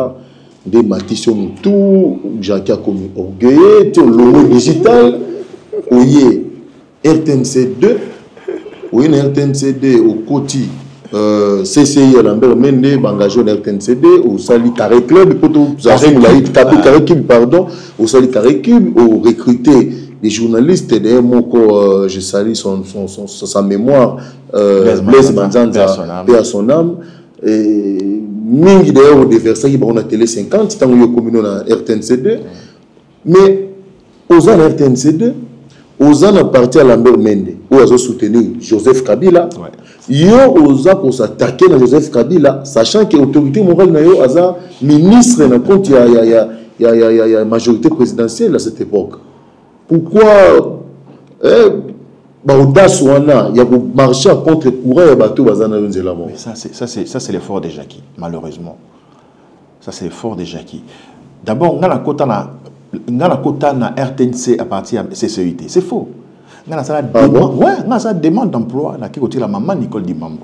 Des Matisson tout Jacques a commis orgueil le logo digital oyé RTNC2 oui, une RTNCD au côté CCI à Lambert Mende, engagé au RTNCD, au Sali Carré Club, Carré Cube, pardon, au Sali Carré Cube, au recruter des journalistes, d'ailleurs, moi, je salue sa mémoire, Blaise Manzanza, paix à son âme, et Mingi d'ailleurs, des versets qui ont télé 50, tant qu'il y a communé dans RTNCD, mais aux RTNCD, aux a parti à Lambert Mende, où ils ont soutenu Joseph Kabila. Ils ont s'attaquer à Joseph Kabila, sachant que l'autorité morale est ministre, il y a majorité présidentielle à cette époque. Pourquoi audace wana il y a marcher contre courant et bateau bazana nzela bon. Mais ça c'est l'effort des Jackie, malheureusement. Ça c'est l'effort des Jackie. D'abord on a la quota na RTNC à partir de CCIT. C'est faux. On a ça demande, ouais, on a ça demande d'emploi na qui côté la maman Nicole Dimambo.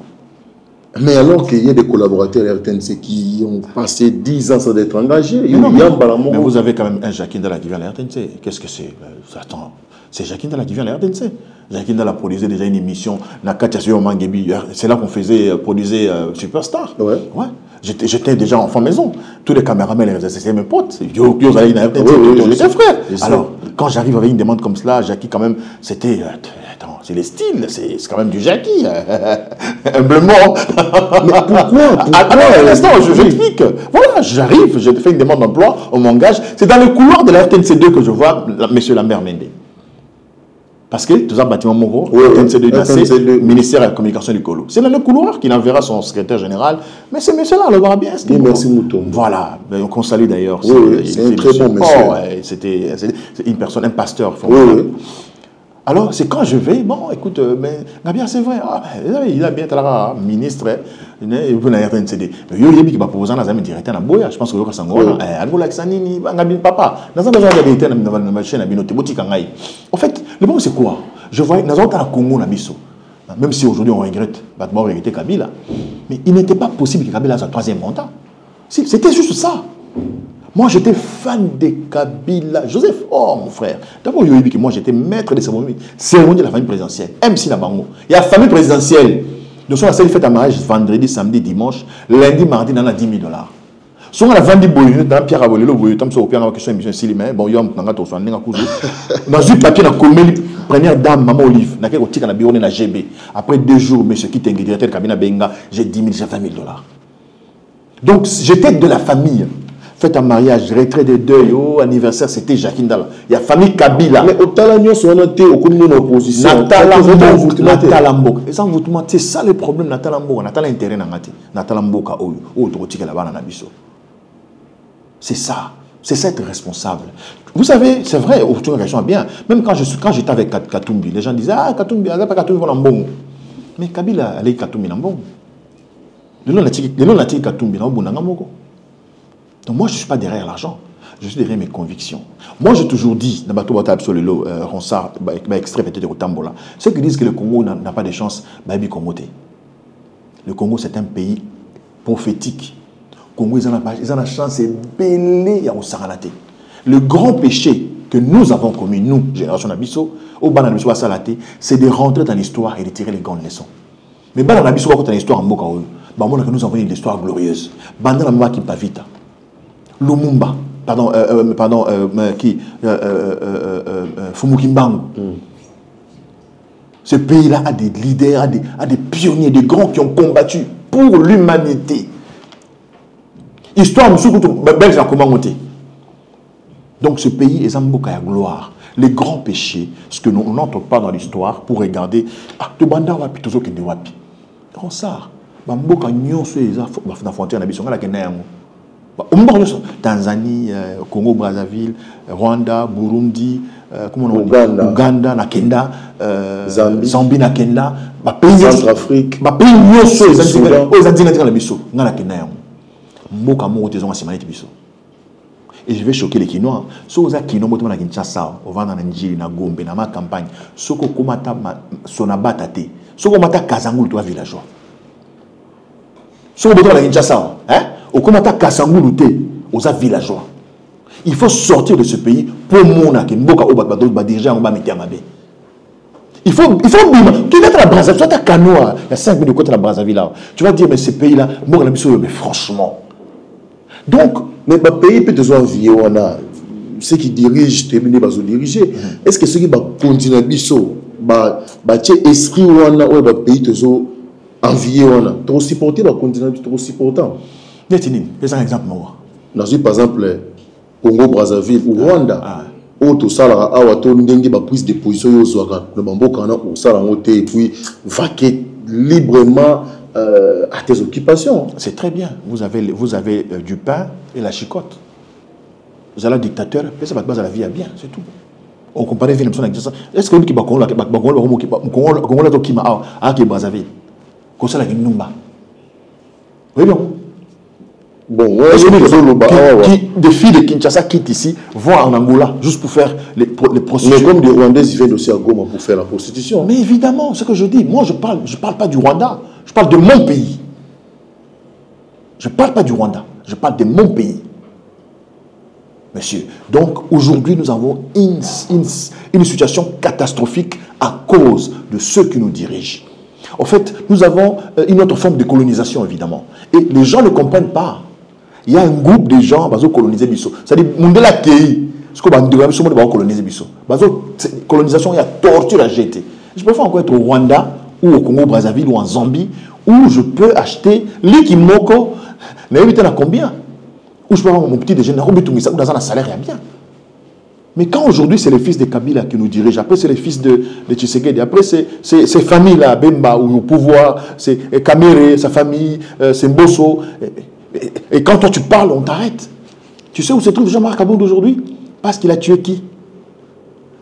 Mais alors qu'il y a des collaborateurs de RTNC qui ont passé 10 ans sans être engagés, mais vous avez quand même un Jackie Ndala qui vient à la RTNC. Qu'est-ce que c'est? Attends, c'est Jackie Ndala qui vient à la RTNC. Jackie Ndala produisait déjà une émission, c'est là qu'on produisait Superstar. Ouais. Ouais. J'étais déjà enfant maison. Tous les caméramans, c'était mes potes. Ils allaient à la RTNC, on était frères. Alors, quand j'arrive avec une demande comme cela, Jackie, quand même, c'était. Attends, c'est les styles, c'est quand même du Jackie. Humblement. Mais pourquoi Un instant, je explique. Voilà, j'arrive, je fais une demande d'emploi, on m'engage. C'est dans le couloir de la RTNC2 que je vois M. Lambert Mende. Parce que tout ça, bâtiment Moro, RTNC2, ministère de la Communication du Colo. C'est dans le couloir qu'il enverra son secrétaire général. Mais ce monsieur-là, on le verra bien. Oui, merci Mouton. Voilà, on salue d'ailleurs. Oui, c'est un très bon monsieur. Oh, ouais, c'était une personne, un pasteur. Oui. Alors, c'est quand je vais, bon, écoute, mais Gabia, c'est vrai, il a bien été là, ministre, il veut la RTNCD. Mais il y a qui va proposer un directeur à Boya, je pense que le Sangola, papa, dans un besoin d'habiter dans la chaîne à Binote, boutique en Aïe. En fait, le bon, c'est quoi? Je vois, dans un Congo, même si aujourd'hui on regrette, on regrettait Kabila, mais il n'était pas possible que Kabila soit troisième mandat. C'était juste ça. Moi, j'étais fan de Kabila. Joseph, oh mon frère. D'abord, moi, j'étais maître de cérémonie de la famille présidentielle. MC Nabango. Il y a la famille présidentielle. Nous sommes à celle fête à mariage vendredi, samedi, dimanche. Lundi, mardi, on a 10 000 $. Si on a vendu dans Pierre Abolelo, vous avez au Pierre question émission Silimé. Bon, il y a un peu on a vu papier dans la première dame, Maman Olive. On a fait un bureau dans GB. Après 2 jours, monsieur qui était directeur de cabinet Benga, j'ai 10 000, j'ai 20 000 $. Donc, j'étais de la famille. Fête à mariage, retrait de deuil, anniversaire, c'était Jackie Ndala. Il y a famille Kabila. Mais au Talagnon, on a été au commune d'opposition. Natalambo. C'est ça le problème, Natalambo. Natala intérêt dans Natalambo ka oyo. Là-bas dans Nabiso. C'est ça. C'est ça être responsable. Vous savez, c'est vrai, tu réagis bien. Même quand j'étais avec Katumbi, les gens disaient, ah, Katumbi, il n'y a pas Katumbi en bon. Mais Kabila, elle est Katumbi en bon. Le nom de Katumbi en bon. Donc moi, je ne suis pas derrière l'argent, je suis derrière mes convictions. Moi, j'ai toujours dit, dans Bateau Bata Absolulo, Ronsard, extrait peut-être au Tambola, ceux qui disent que le Congo n'a pas de chance, le Congo, c'est un pays prophétique. Le Congo, ils ont la chance, c'est belé à Osaranate. Le grand péché que nous avons commis, nous, génération Nabiso, au Bananabiso à Salaté, c'est de rentrer dans l'histoire et de tirer les grandes leçons. Mais Bananabiso, quand on a l'histoire en Boka, nous avons une histoire glorieuse. Bandana Mama qui Pavita. Lumumba, Fumukimbangu. Ce pays-là a des leaders, a des pionniers, des grands qui ont combattu pour l'humanité. Histoire, belge a comment monter. Donc ce pays est un à gloire. Les grands péchés, ce que nous n'entrons pas dans l'histoire pour regarder, tu banda wapi, tu zoke de wapi. Comme ça, Bamboka nyonso la frontière na biso ngala kenayango. Tanzanie, Congo Brazzaville, Rwanda, Burundi, Ouganda, Nakenda, Zambie, Nakenda, Centrafrique, et je vais choquer les Kinois. Si vous avez Kino, vous avez Kinshasa, vous avez Nigeria, na Gombe, na ma campagne, si vous avez Sonabata, si vous avez Kazangul, tu as villageois. Si vous avez Kinshasa, au Komata Kasangulu aux villageois. Il faut sortir de ce pays pour Mona qui mboka au bas diriger en bas Mitiamabe. Il faut bima. Tu vas être à Brazzaville, tu vas être à Canoa, il y a 5 minutes de côté de la Brazzaville là. Tu vas dire mais ce pays là, mais franchement. Donc, mais le pays peut te envier on a ceux qui dirigent, terminer par se diriger. Est-ce que ceux qui vont continuer biso, esprit on a ou pays te envier on a, trop supporter va continuer trop supportant. C'est un exemple. Par exemple, Congo, Brazzaville ou Rwanda. Où tout ça, prise de position, et puis vaquer librement à tes occupations. C'est très bien. Vous avez du pain et la chicotte. Vous avez un dictateur, ça va te baser la vie à bien, c'est tout. On compare avec Kinshasa. Est-ce que qui Congo Congo qui m'a qui Brazzaville. Comme ça la Kinumba. Oui non. Bon, des filles de Kinshasa quittent ici, vont en Angola juste pour faire les prostitutions. Mais comme des Rwandais, ils viennent aussi à Goma pour faire la prostitution. Mais évidemment, ce que je dis, moi je parle pas du Rwanda, je parle de mon pays. Je ne parle pas du Rwanda, je parle de mon pays. Monsieur, donc aujourd'hui nous avons une situation catastrophique à cause de ceux qui nous dirigent. En fait, nous avons une autre forme de colonisation évidemment. Et les gens ne comprennent pas. Il y a un groupe de gens qui ont colonisé Bisso. C'est-à-dire, Mundela Kei, ce qu'on va coloniser Bisso. Colonisation, il y a torture à jeter. Je peux encore être au Rwanda, ou au Congo-Brazzaville, ou en Zambie, où je peux acheter l'Ikimoko, n'importe à combien. Où je peux avoir mon petit déjeuner, où dans un salaire, il y a bien. Mais quand aujourd'hui, c'est les fils de Kabila qui nous dirigent, après c'est les fils de Tshisekedi, après c'est ces familles-là, Bemba, ou au pouvoir, c'est Kamere, sa famille, c'est Mbosso. Et quand toi tu parles, on t'arrête. Tu sais où se trouve Jean-Marc Aboud aujourd'hui? Parce qu'il a tué qui?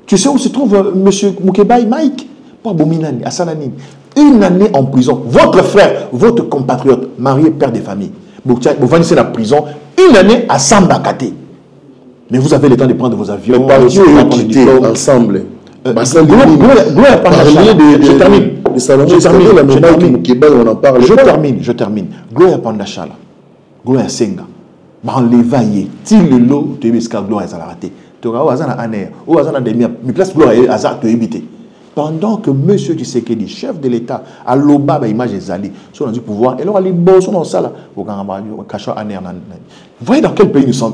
Tu sais où se trouve M. Moukebaï Mike? Pas Bominani, Assanani. Une année en prison. Votre frère, votre compatriote, marié, père de famille. Vous venez la prison, une année à Sambakate. Mais vous avez le temps de prendre vos avions. Mais par Dieu, on quitté ensemble. Je termine. Je termine. Gloria Pandachala. Gloria Senga. Banleva ye. Til le lot, tu es Gloria Zalarate. Tu as un air. Ou à un demi. Mais place Gloria Azar, tu es évité. Pendant que M. Tshisekedi, chef de l'État, à l'Oba, image Zali, sont dans du pouvoir, et alors les boss sont dans ça là. Vous voyez dans quel pays nous sommes?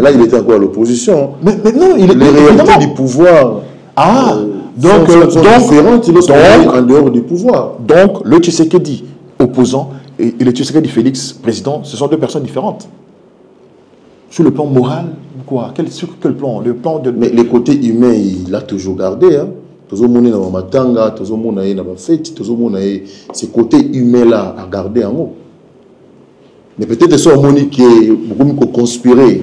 Là, il était encore à l'opposition. Mais non, il est les réalités du pouvoir. Donc, en dehors du pouvoir. Donc, le Tshisekedi opposant et le Tshisekedi Félix président, ce sont deux personnes différentes. Sur le plan moral, quoi? Sur quel plan? Le plan de... Mais les côtés humains, il l'a toujours gardé. Hein. Ces côtés humains-là à garder en haut. Mais peut-être que ce Monique qui est beaucoup conspiré.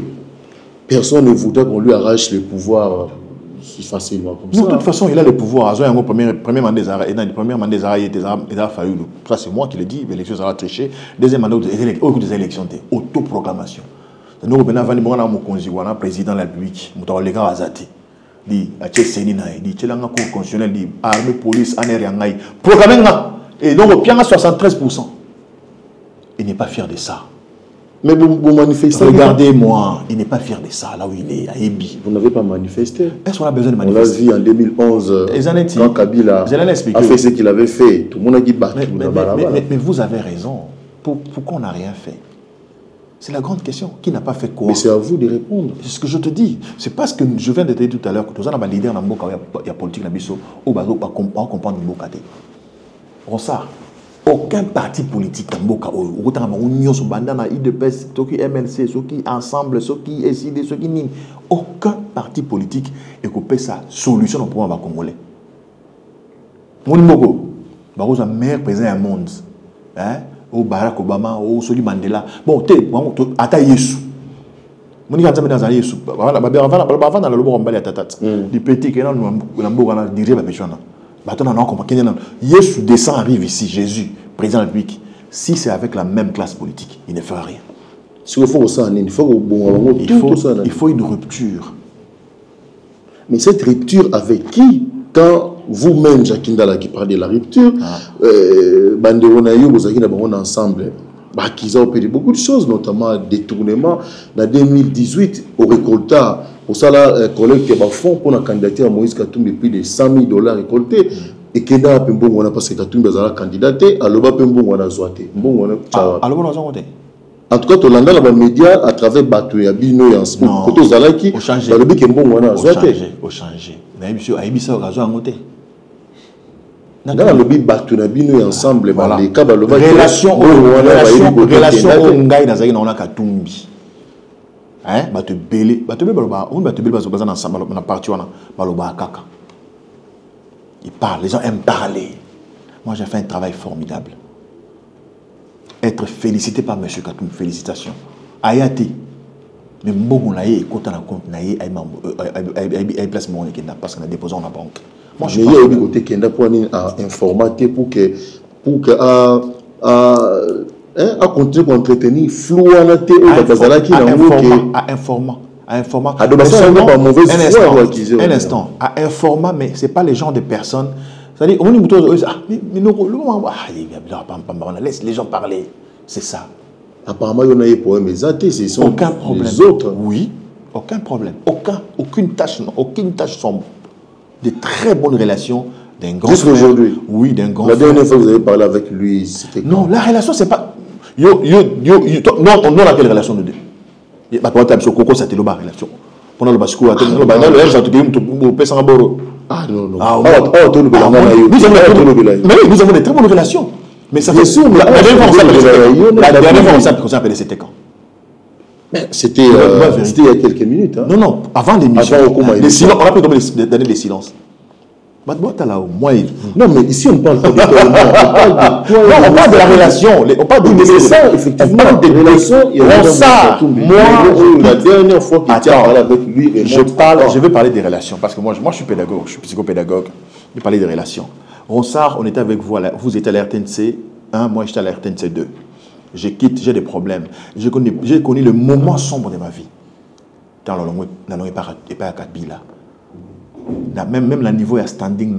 Personne ne voudrait qu'on lui arrache le pouvoir si facilement comme ça. De toute façon, il a le pouvoir. Premier mandat il a fallu. Ça, c'est moi qui le dis. L'élection sera trichée. Deuxième mandat, des élections, autoproclamation. Nous avons un président de la République. Nous avons les gars azati. Dit, Tchelanga Cour constitutionnelle, dit, armée, police, anéri, programmé. Et donc, il y a 73%. Il n'est pas fier de ça. Mais vous manifestez. Regardez-moi, il n'est pas fier de ça, là où il est, à Ebi. Vous n'avez pas manifesté. Est-ce qu'on a besoin de manifester? On l'a vu en 2011, quand Kabila a fait ce qu'il avait fait. Tout le monde a dit battu. Mais vous avez raison. Pourquoi on n'a rien fait? C'est la grande question. Qui n'a pas fait quoi? Mais c'est à vous de répondre. C'est ce que je te dis. C'est parce que je viens de te dire tout à l'heure que tous les leaders dans le monde, il y a politique dans le monde, où on va comprendre le monde. On ça. Aucun parti politique dans le monde, autant union sur bandana, IDPS, ceux qui MLC, ceux qui ensemble, ceux qui SID, ceux qui NIM, aucun parti politique est sa solution au problème congolais. Mon Mogo, c'est le meilleur président du monde. Au Barack Obama, au Soli Mandela. Bon, ata Yesu. Mon gars, dans un Yesu. Avant dans le lobo on tatat. Les petits qui ont dirigé la pétition. Yesu descend, arrive ici, Jésus, président de la République. Si c'est avec la même classe politique, il ne fera rien. Il faut une rupture. Mais cette rupture avec qui? Quand vous-même, Jacques Ndala, qui parle de la rupture, vous ensemble, qui ont opéré beaucoup de choses, notamment détournement. En 2018, au récoltat, pour ça, là, collègue qui a fond pour la candidature à Moïse Katumbi depuis des $100 000 récoltés. Et qu'il y a un parce que Katumbi a candidaté, à l'Oba Pembo, on a zoaté. En tout cas, tu as dans les médias à travers Batou et Abino et Anspo. Quand tu as dit que changé. Au changé. Dans le lobby Batou et Abino et ensemble, les cas relation au Ngai Nazari na Katumbi. Batou belé, on ensemble na parti wana baloba kaka. Ils parlent, les gens aiment parler. Moi, j'ai fait un travail formidable. Être félicité par M. Katumbi, félicitations. Ayati, Mais bon, là, quand on a compte, il place mon équipe parce qu'on a déposé en la banque. Moi, je suis côté qui est pour informater pour que à continuer pour entretenir flou à informar. Un instant, à informar, mais ce n'est pas les genres de personnes. C'est-à-dire, laisse les gens parler. C'est ça. Apparemment, il y en a des problèmes, mais ce sont aucun problème. Les autres. Oui, aucun problème. Aucune tâche sombre. De très bonnes relations d'un grand. Jusqu'à aujourd'hui. Oui, d'un grand. La dernière fois que vous avez parlé avec lui, c'était. Non, la relation, c'est pas. Non, la quelle relation de deux. C'était la relation. Pendant le bascou, ah non. Nous avons des très bonnes relations. Mais ça fait sûr, la dernière fois, on s'appelait c'était quand? C'était il y a quelques minutes. Hein. Non, avant l'émission. On a pris d'années de silence. Non, mais ici, on parle pas de toi. On parle de la relation. On parle de ça, effectivement. On parle de relations. La dernière fois qu'il t'a parlé avec lui, je veux parler des relations. Parce que moi, je suis pédagogue, je suis psychopédagogue. Je vais parler des relations. Ronsard, on était avec vous, vous étiez à la RTNC 1, moi j'étais à la RTNC 2. Je quitte, j'ai des problèmes. J'ai connu le moment sombre de ma vie. Dans le pas à Kabila. Même le niveau de standing,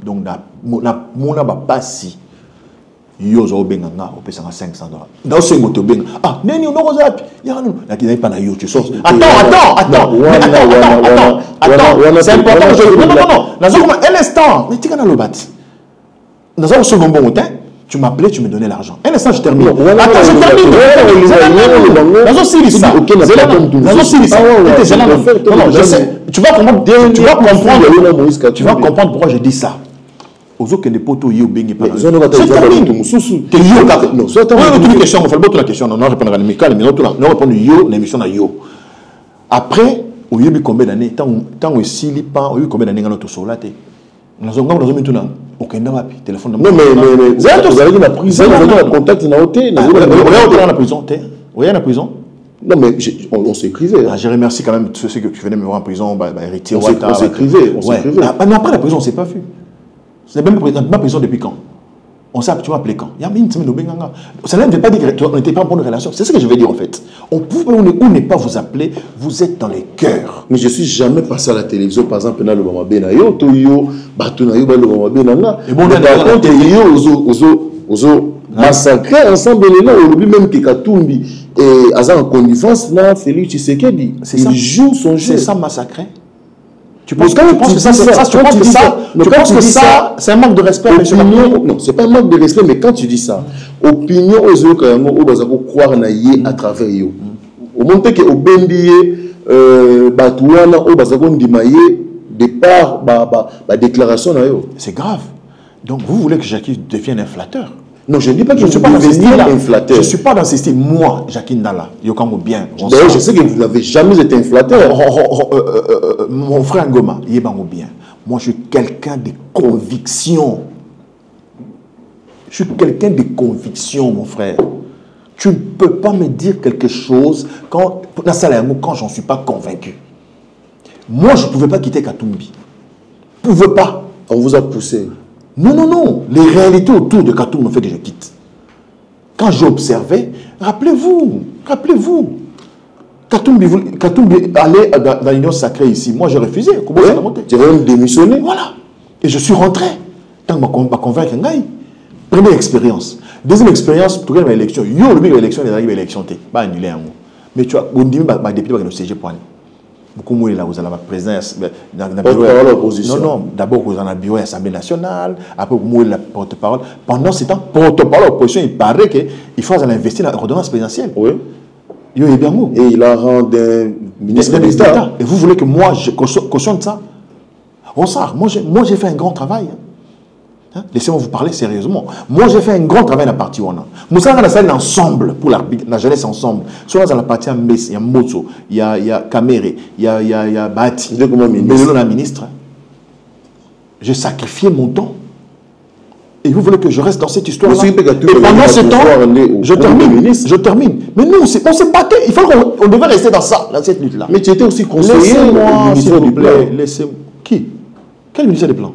donc, mon pas si. Yo zo benganga au pesa $500. Dans ce moto benga. Ah, neni on a zap. Ya non, la qui n'est pas na yo tu sors. Attends. C'est important. Non. Un instant. Mais tu connais le bat. Dans un second bon temps, tu m'appelais, tu me donnais l'argent. Un instant, je termine. Attends, je termine. Dans un silisa. Dans un silisa. Non, je sais. Tu vas comprendre pourquoi je dis ça. Aux autres, les potos, ils ont bien parlé. C'est terminé. C'est la question. On répondra à l'amical, mais on répond yo, l'émission na yo. Après, au y a eu combien d'années? Tant que si li pas, il y a eu combien d'années dans notre solaté? Nous avons maintenant aucun téléphone. Non, mais vous avez dit la prison, vous avez un contact dans l'hôtel. Vous avez dans la prison. Vous avez la prison? Non, mais on s'écrivait. Je remercie quand même ceux que tu venais me voir en prison, héritier. On s'écrivait. Mais après la prison, on ne s'est pas vu. C'est même pas prison depuis quand? On s'est appelé quand? Ça ne veut pas dire qu'on n'était pas en bonne relation. C'est ce que je veux dire en fait. On pouvait ou ne pas vous appeler, vous êtes dans les cœurs. Mais je ne suis jamais passé à la télévision, par exemple, dans le Bama Benayo, Toyo, Batunayo, le Bama Benanga. Et bon, par contre, Ozo, massacré ensemble, on même que Katumbi et Azan en connivence, là, Félix Tshisekedi. Il joue son jeu. C'est ça, massacré? Tu penses que ça, c'est un manque de respect? Non, c'est pas un manque de respect, mais quand tu dis ça, opinion aux autres, on croire à travers eux. Au moment que au bendié, Batouana, au Bazakon Dimaye, départ, déclaration. C'est grave. Donc vous voulez que Jackie devienne un flatteur? Non, je ne dis pas que je ne suis pas dans ce style-là. Je ne suis pas dans ce style. Moi, Jackie Ndala, Yokango bien. D'ailleurs, je sais que vous n'avez jamais été un flatteur. Mon frère Ngoma, Yebango bien. Moi, je suis quelqu'un de conviction. Je suis quelqu'un de conviction, mon frère. Tu ne peux pas me dire quelque chose quand j'en suis pas convaincu. Moi, je ne pouvais pas quitter Katumbi. Je ne pouvais pas. On vous a poussé. Non. Les réalités autour de Katumbi ont fait que je quitte. Quand j'ai observé, rappelez-vous. Katumbi allait dans l'union sacrée ici. Moi, j'ai refusé. Tu avais même démissionné. Voilà. Et je suis rentré. Tant que je convaincre, première expérience. Deuxième expérience, tout le monde a élection. Yo, le mec a élection, il a élection. Pas annulé. Mais tu vois, on dit que les députés vont siéger pour aller. Beaucoup de là, vous avez la présidence dans le bureau. Non, d'abord, vous avez le bureau de l'Assemblée nationale, après, vous avez la porte-parole. Pendant ce temps, porte-parole de l'opposition, il paraît qu'il faut investir dans la redevance présidentielle. Oui. Et il a rendu ministre d'État. Et vous voulez que moi, je cautionne ça? Ronsard, moi, j'ai fait un grand travail. Hein? Laissez-moi vous parler sérieusement. Moi, j'ai fait un grand travail dans la partie Wana. Nous sommes dans la salle ensemble, pour la jeunesse ensemble. Soit dans la partie Mbès, il y a Motso, il y a Kamere, il y a Bati, il y a la ministre. J'ai sacrifié mon temps. Et vous voulez que je reste dans cette histoire-là? Et pendant ce temps, je termine. Mais nous, on s'est battu. Il faut qu'on devait rester dans ça, dans cette lutte-là. Mais tu étais aussi conseiller au ministère du Plan. Qui? Quel ministère des Plans?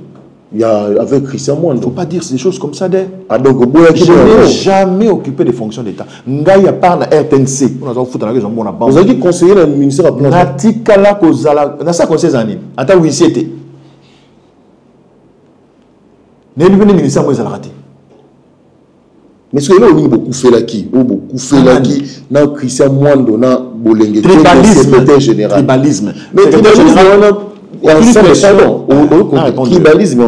Il y a avec Christian Moine. Il ne faut pas dire des choses comme ça. Ah, donc, je n'ai jamais occupé des fonctions d'État. Ngaïa part na RTNC. Vous avez dit conseiller dans le ministère du Plan. Natikala Kozala. Dans ça, conseil Zanine. Attends, où il était. Mais le ministère, moi, il a raté. Mais ce que là, on a beaucoup fait là qui, dans Christian Moine, dans Bolenge, tribalisme. Mais tribalisme, tribalisme,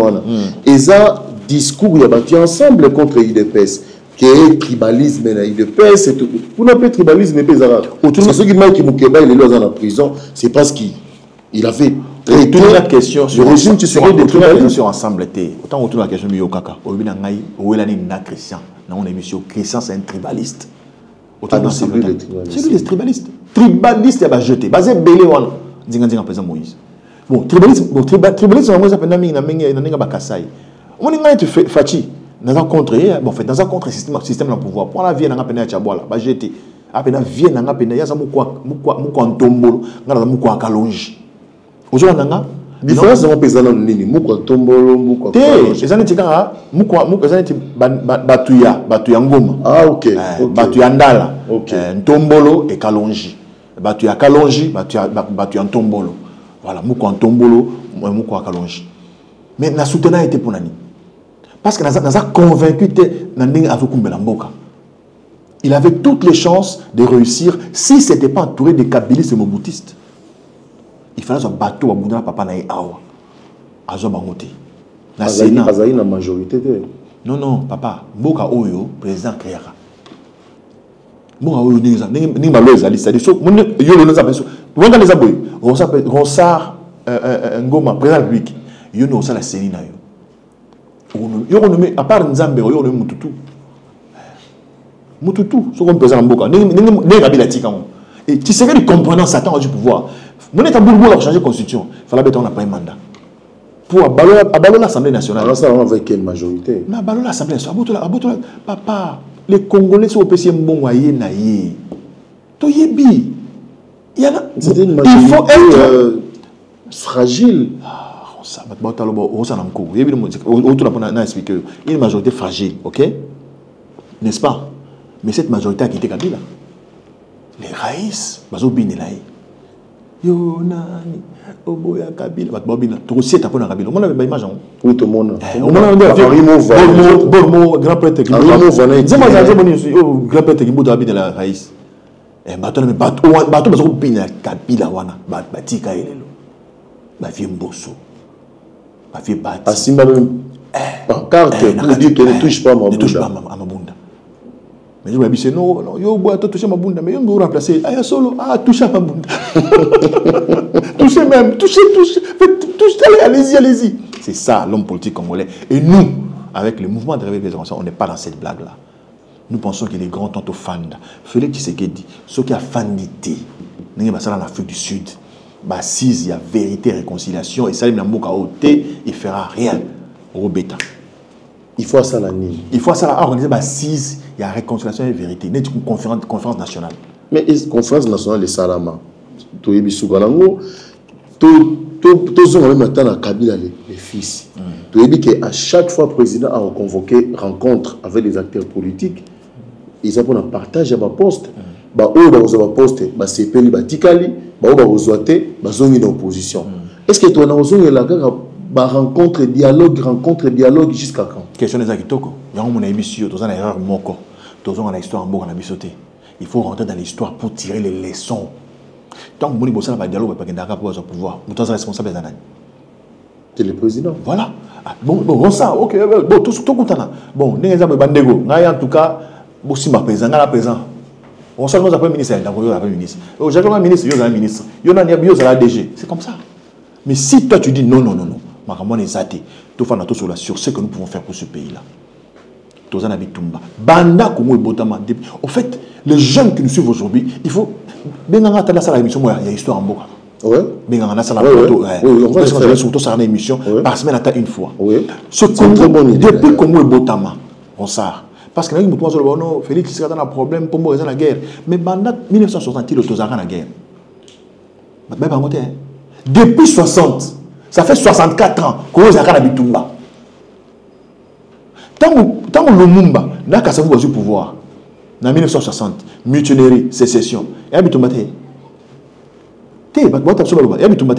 et ça, discours, il y a battu ensemble contre l'IDPS. Que tribalisme dans l'IDPS, vous n'avez pas tribalisme, mais ceux qui m'ont dit qu'il est en prison, c'est parce qu'il a fait. Et toute la question sur le régime, tu serais des tribalistes ensemble. Autant autour de la question de Yokaka, Christian, on a émission Christian, c'est un tribaliste. C'est lui le tribaliste. Tribaliste, il a jeté. Basé Belé, on président Moïse. Bon, tribalisme, on a appelé Bakasai. On a été Fachi. Dans un contre, bon, fait, dans un contre système de pouvoir. Pour la vie, on a appelé Tchaboala, jeté. Appelé vie, on a appelé Moukoua Ntombolo, on a Moukoua Kalonji. Aujourd'hui, on a différence de mon paysan dans le ligne. Moukoua Ntombolo, Moukoua Kalonji. Les années Tigara, Moukoua Batuya Ngoma. Ah, ok. Batuya Ndala. Ntombolo et Kalonji. Batuya Kalonji, Batuya Ntombolo. Voilà, Moukoua Ntombolo, Moukoua Kalonji. Mais la soutenance était pour Nani. Parce que nous avons convaincu que il avait toutes les chances de réussir si ce n'était pas entouré de kabylistes et moboutistes. Il fallait un bateau à Boudana Papa Naï Awa. Azo Bangote. La Sénat. La majorité. Non, papa. Mboka Oyo, président Créara. Mboka Oyo, ni malo ezali. C'est-à-dire, yo le nous appelle. Vous les aboy. On s'appelle Ronsard Ngoma, président de la République. Yo nous la Sénat. Yo renommé à part Nzambe, yo renommé Mututu, ce qu'on peut faire en Boka. Et tu serais le comprenant Satan du pouvoir. Mon état boulot a changé de constitution. Il fallait mettre un après mandat. Pour abattre l'Assemblée nationale. Alors ça, avec quelle majorité? Mais abattre l'Assemblée nationale. Papa, les Congolais sont au PCM bon moyen naïe. Toyebi. Il faut être fragile. Une majorité fragile, ok? N'est-ce pas? Mais cette majorité a quitté Kabila. Les raïs, yo nani, oboya Kabila, tu aussi t'as pas dans Kabila. On a une image. Où tout le monde. Bon, grand prêtre qui grand prêtre qui m'a de la raïs. Et bateau Kabila wana, batika elelo. Ba vie mbosso. Ba vie bati. Asimba même pancarte pour dire qu'elle ne touche pas à Mabunda. Mais je me dis non, yo bois toucher Mabunda, mais yo me remplacer. Ah solo, toucher à Mabunda. Toucher même, toucher. Allez-y. C'est ça l'homme politique congolais. Et nous, avec le mouvement de réveil des enfants, on n'est pas dans cette blague-là. Nous pensons qu'il est grand tant au Fanda. Félix Tshisekedi, ce qui a fandité, n'est pas ça en Afrique du Sud. Bah, si il y a vérité, réconciliation, et ça, il ne fera rien au bêta. Il faut ça la nuit. Il faut ça organiser, bah, si il y a réconciliation et vérité. Il y a une conférence nationale. Mais la conférence nationale de Salama, tu es Bissougalango, tu es même temps à Kabila les fils. Tu es dit qu'à chaque fois, le président a convoqué rencontre avec les acteurs politiques, ils ont un partage à ma poste. Bah, eux, bah, vous avez posté, bah, c'est Peli, bah, Tikali, bah, vous avez bah, zone d'opposition. Est-ce que tu as une rencontre, dialogue jusqu'à quand? Question des Akitoko. Il y a une émission, tu as une erreur moko. Tu as une histoire en boucle, il faut rentrer dans l'histoire pour tirer les leçons. Tant que vous avez un dialogue, vous n'avez pas de pouvoir. Vous êtes responsable des années. C'est le président. Voilà. Bon, ça, ok. Bon, tout content. Bon, nous avons un bandego. En tout cas, si ma président, la président. On sait que nous avons un ministre, nous avons un ministre. J'ai un ministre, il y a un ministre. Il y a un DG. C'est comme ça. Mais si toi tu dis non, Maramon est zaté, tout faire sur ce que nous pouvons faire pour ce pays-là. Tous en habitent Tumba. Banda Kongo et Botama. Au fait, les jeunes qui nous suivent aujourd'hui, il faut. Ben dans la émission, il y a histoire en Boka. Ouais. Mais on a ça la Ouais, photo. ouais. Oui, on va le faire. Surtout ça en émission. Ouais. Par semaine, à une fois. Oui. Ce C'est une très bonne idée. depuis Congo et Botama, on sort. Parce que nous avons dit, Félix, il y a un problème pour moi, la guerre. Mais pendant 1960, il y a la guerre. Depuis 60, ça fait 64 ans qu'on a la Bitumba. Tant que Lumumba n'a qu'à savoir du pouvoir, en 1960, mutinerie, sécession, il y a Bitumba. Il y a Bitumba.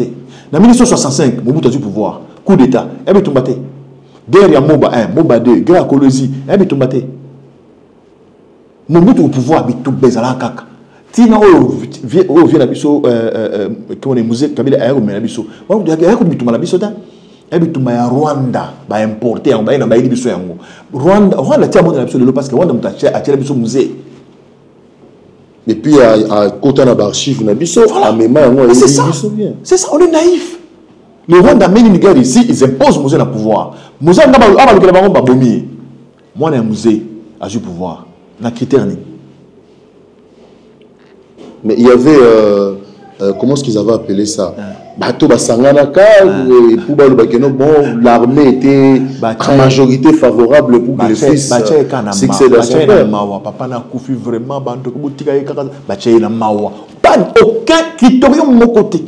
En 1965, Mobutu a du pouvoir, coup d'État, il y a Bitumba. Guerre à Moba 1, Moba 2, guerre à Colosie, il y a Bitumba. Mobutu au pouvoir, Bitumba, il kaka. Tina vient à Bisso, comme les musées, Kabila Aéro, à Bisso. Il y a Bitumba à Bisso. Il y a Rwanda, il y a importé, il y a Bisso. Rwanda, il y a Bisso parce que Rwanda a Bisso musée. Et puis, à côté de l'archive, c'est ça. C'est ça, on est naïf. Les Rwandais mènent une guerre ici, ils imposent le musée le pouvoir. Le musée n'a pas le pouvoir. Moi, un musée a du pouvoir. Na critère. Mais il y avait, comment est-ce qu'ils avaient appelé ça? Bateau Basanganaka, et pour bon, l'armée était en majorité favorable pour que le fils succède à son père. Papa n'a pas vraiment, pas aucun critérium de mon côté.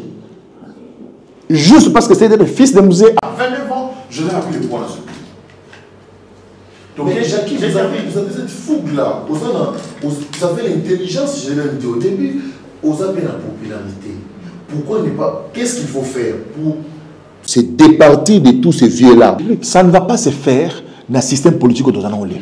Juste parce que c'était le fils de musée. À 29 ans, je vais appuyer le pouvoir dans ce pays. Mais Jackie, vous avez cette fougue-là. Vous avez l'intelligence, je l'ai dit au début, vous avez la popularité. Pourquoi ne pas... Qu'est-ce qu'il faut faire pour se départir de tous ces vieux-là? Ça ne va pas se faire dans le système politique que nous avons. Il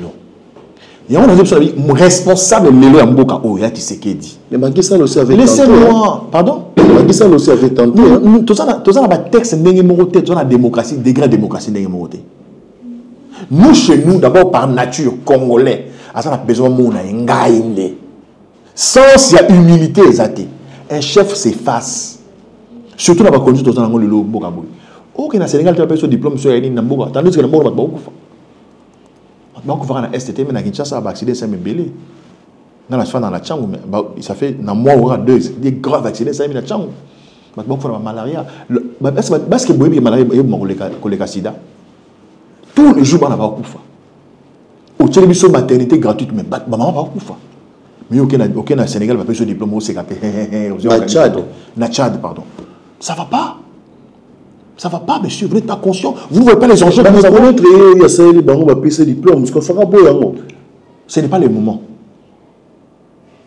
y a un responsable de l'élo à Mboka Oya Tshisekedi. Mais Macky Sall aussi avait tenté. Laissez-moi, pardon? Macky Sall aussi avait tenté. Tout ça, un texte de la démocratie, degré de démocratie. Nous, chez nous, d'abord par nature, Congolais, on a besoin de sans il y a humilité, un chef s'efface. Surtout dans la conduite, on a le Mboka. Ok, dans le Sénégal, tu as besoin de diplôme sur la ligne de Mboka. Tandis que le Mboka, donc, on va STT, mais dans Kinshasa, accident, c'est belé. Dans la sphère, dans la Tchangou, ça fait un mois ou deux, des graves accidents, ça la Tchangou. Donc, il faut la malaria. Parce que la malaria, il y a sida. Tous les jours, on a pas koufa. Au télévision maternité gratuite, mais maman pas koufa. Mais aucun Sénégal va payer ce diplôme au CKP. Na Tchad, pardon. Ça va pas. Ça va pas, monsieur. Vous n'êtes pas conscient. Vous ne voyez pas les enjeux que nous avons. Ce n'est pas le moment.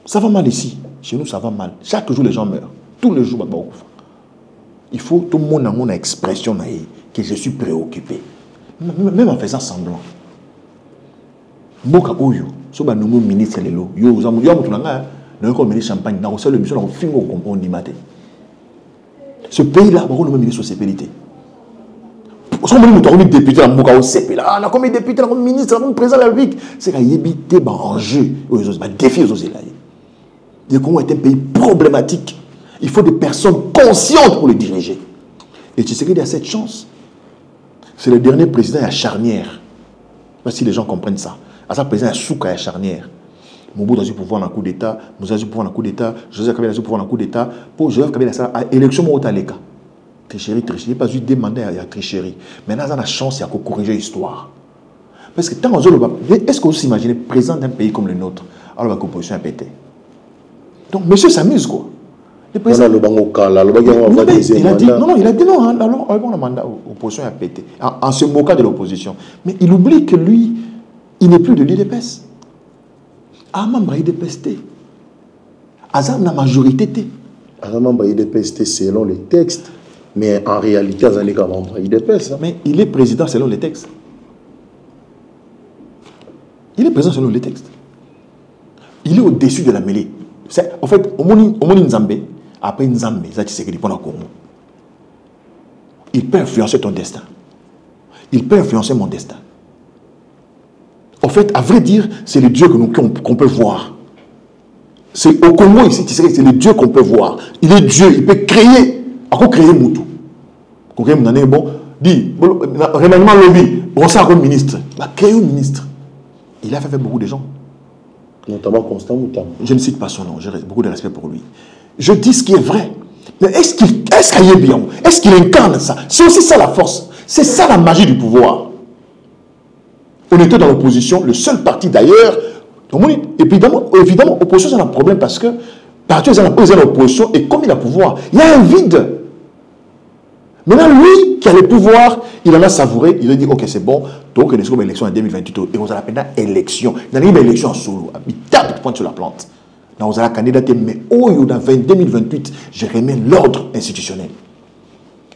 Ça va mal ici. Chez nous, ça va mal. Chaque jour, les gens meurent. Tous les jours, il faut tout le monde ait une expression que je suis préoccupé. Même en faisant semblant. Mboka Oyo, so ba nomo ministre lelo. Yo za mu yo mutu nanga, na ko ministre champagne na ko sel mission na ko fingo on dimate. Ce pays là, ba ko nomo ministre CPLT. So mo mutu ko député na Mboka o CP là, na comme député na comme ministre, na comme président de la République, c'est qu'il y a évité ba enjeu, ba défi aux là. Le Congo est un pays problématique. Il faut des personnes conscientes pour le diriger. Et tu sais qu'il y a cette chance. C'est le dernier président à charnière. Je ne sais pas si les gens comprennent ça. À ça, le président à Souka à charnière. Mobutu a eu pouvoir dans le coup d'État, Moussa a eu pouvoir dans le coup d'État, Joseph Kabila a eu pouvoir dans le coup d'État. Pour Joseph Kabila, à l'élection, il y a l'écart. Tricherie. Il n'y a pas eu de mandat à tricherie. Maintenant, il y a la chance de corriger l'histoire. Parce que tant qu'on est-ce que vous imaginez, président d'un pays comme le nôtre, alors la composition a pété. Donc, monsieur s'amuse, quoi. Le président, il a dit non, alors le mandat l'opposition a pété, en se moquant de l'opposition. Mais il oublie que lui, il n'est plus de l'UDPS. Amamba UDPS. Azam la majorité. Amamba UDPS selon les textes, mais en réalité, Azam n'est qu'Amamba UDPS. Mais il est président selon les textes. Il est président selon les textes. Il est au-dessus de la mêlée. En fait, au Moni Nzambe, après Nzambe, il peut influencer ton destin. Il peut influencer mon destin. En fait, à vrai dire, c'est le Dieu qu'on peut voir. C'est au Congo ici, c'est le Dieu qu'on peut voir. Il est Dieu, il peut créer. Encore créer Moutou. Bon, dit, remaniement lobby, on s'en comme ministre. Il a créé un ministre. Il a fait beaucoup de gens. Notamment Constant Moutam. Je ne cite pas son nom, j'ai beaucoup de respect pour lui. Je dis ce qui est vrai. Mais est-ce qu'il est bien? Est-ce qu'il incarne ça? C'est aussi ça la force. C'est ça la magie du pouvoir. On était dans l'opposition, le seul parti d'ailleurs. Et puis évidemment, l'opposition c'est un problème parce que parti est dans l'opposition et comme il a le pouvoir, il y a un vide. Maintenant, lui qui a le pouvoir, il en a savouré, il a dit ok, c'est bon, donc il y a une élection en 2028 et on a la élection. Il y a une élection en solo, il tape point sur la plante. On a la candidature, mais dans 2028, je remets l'ordre institutionnel.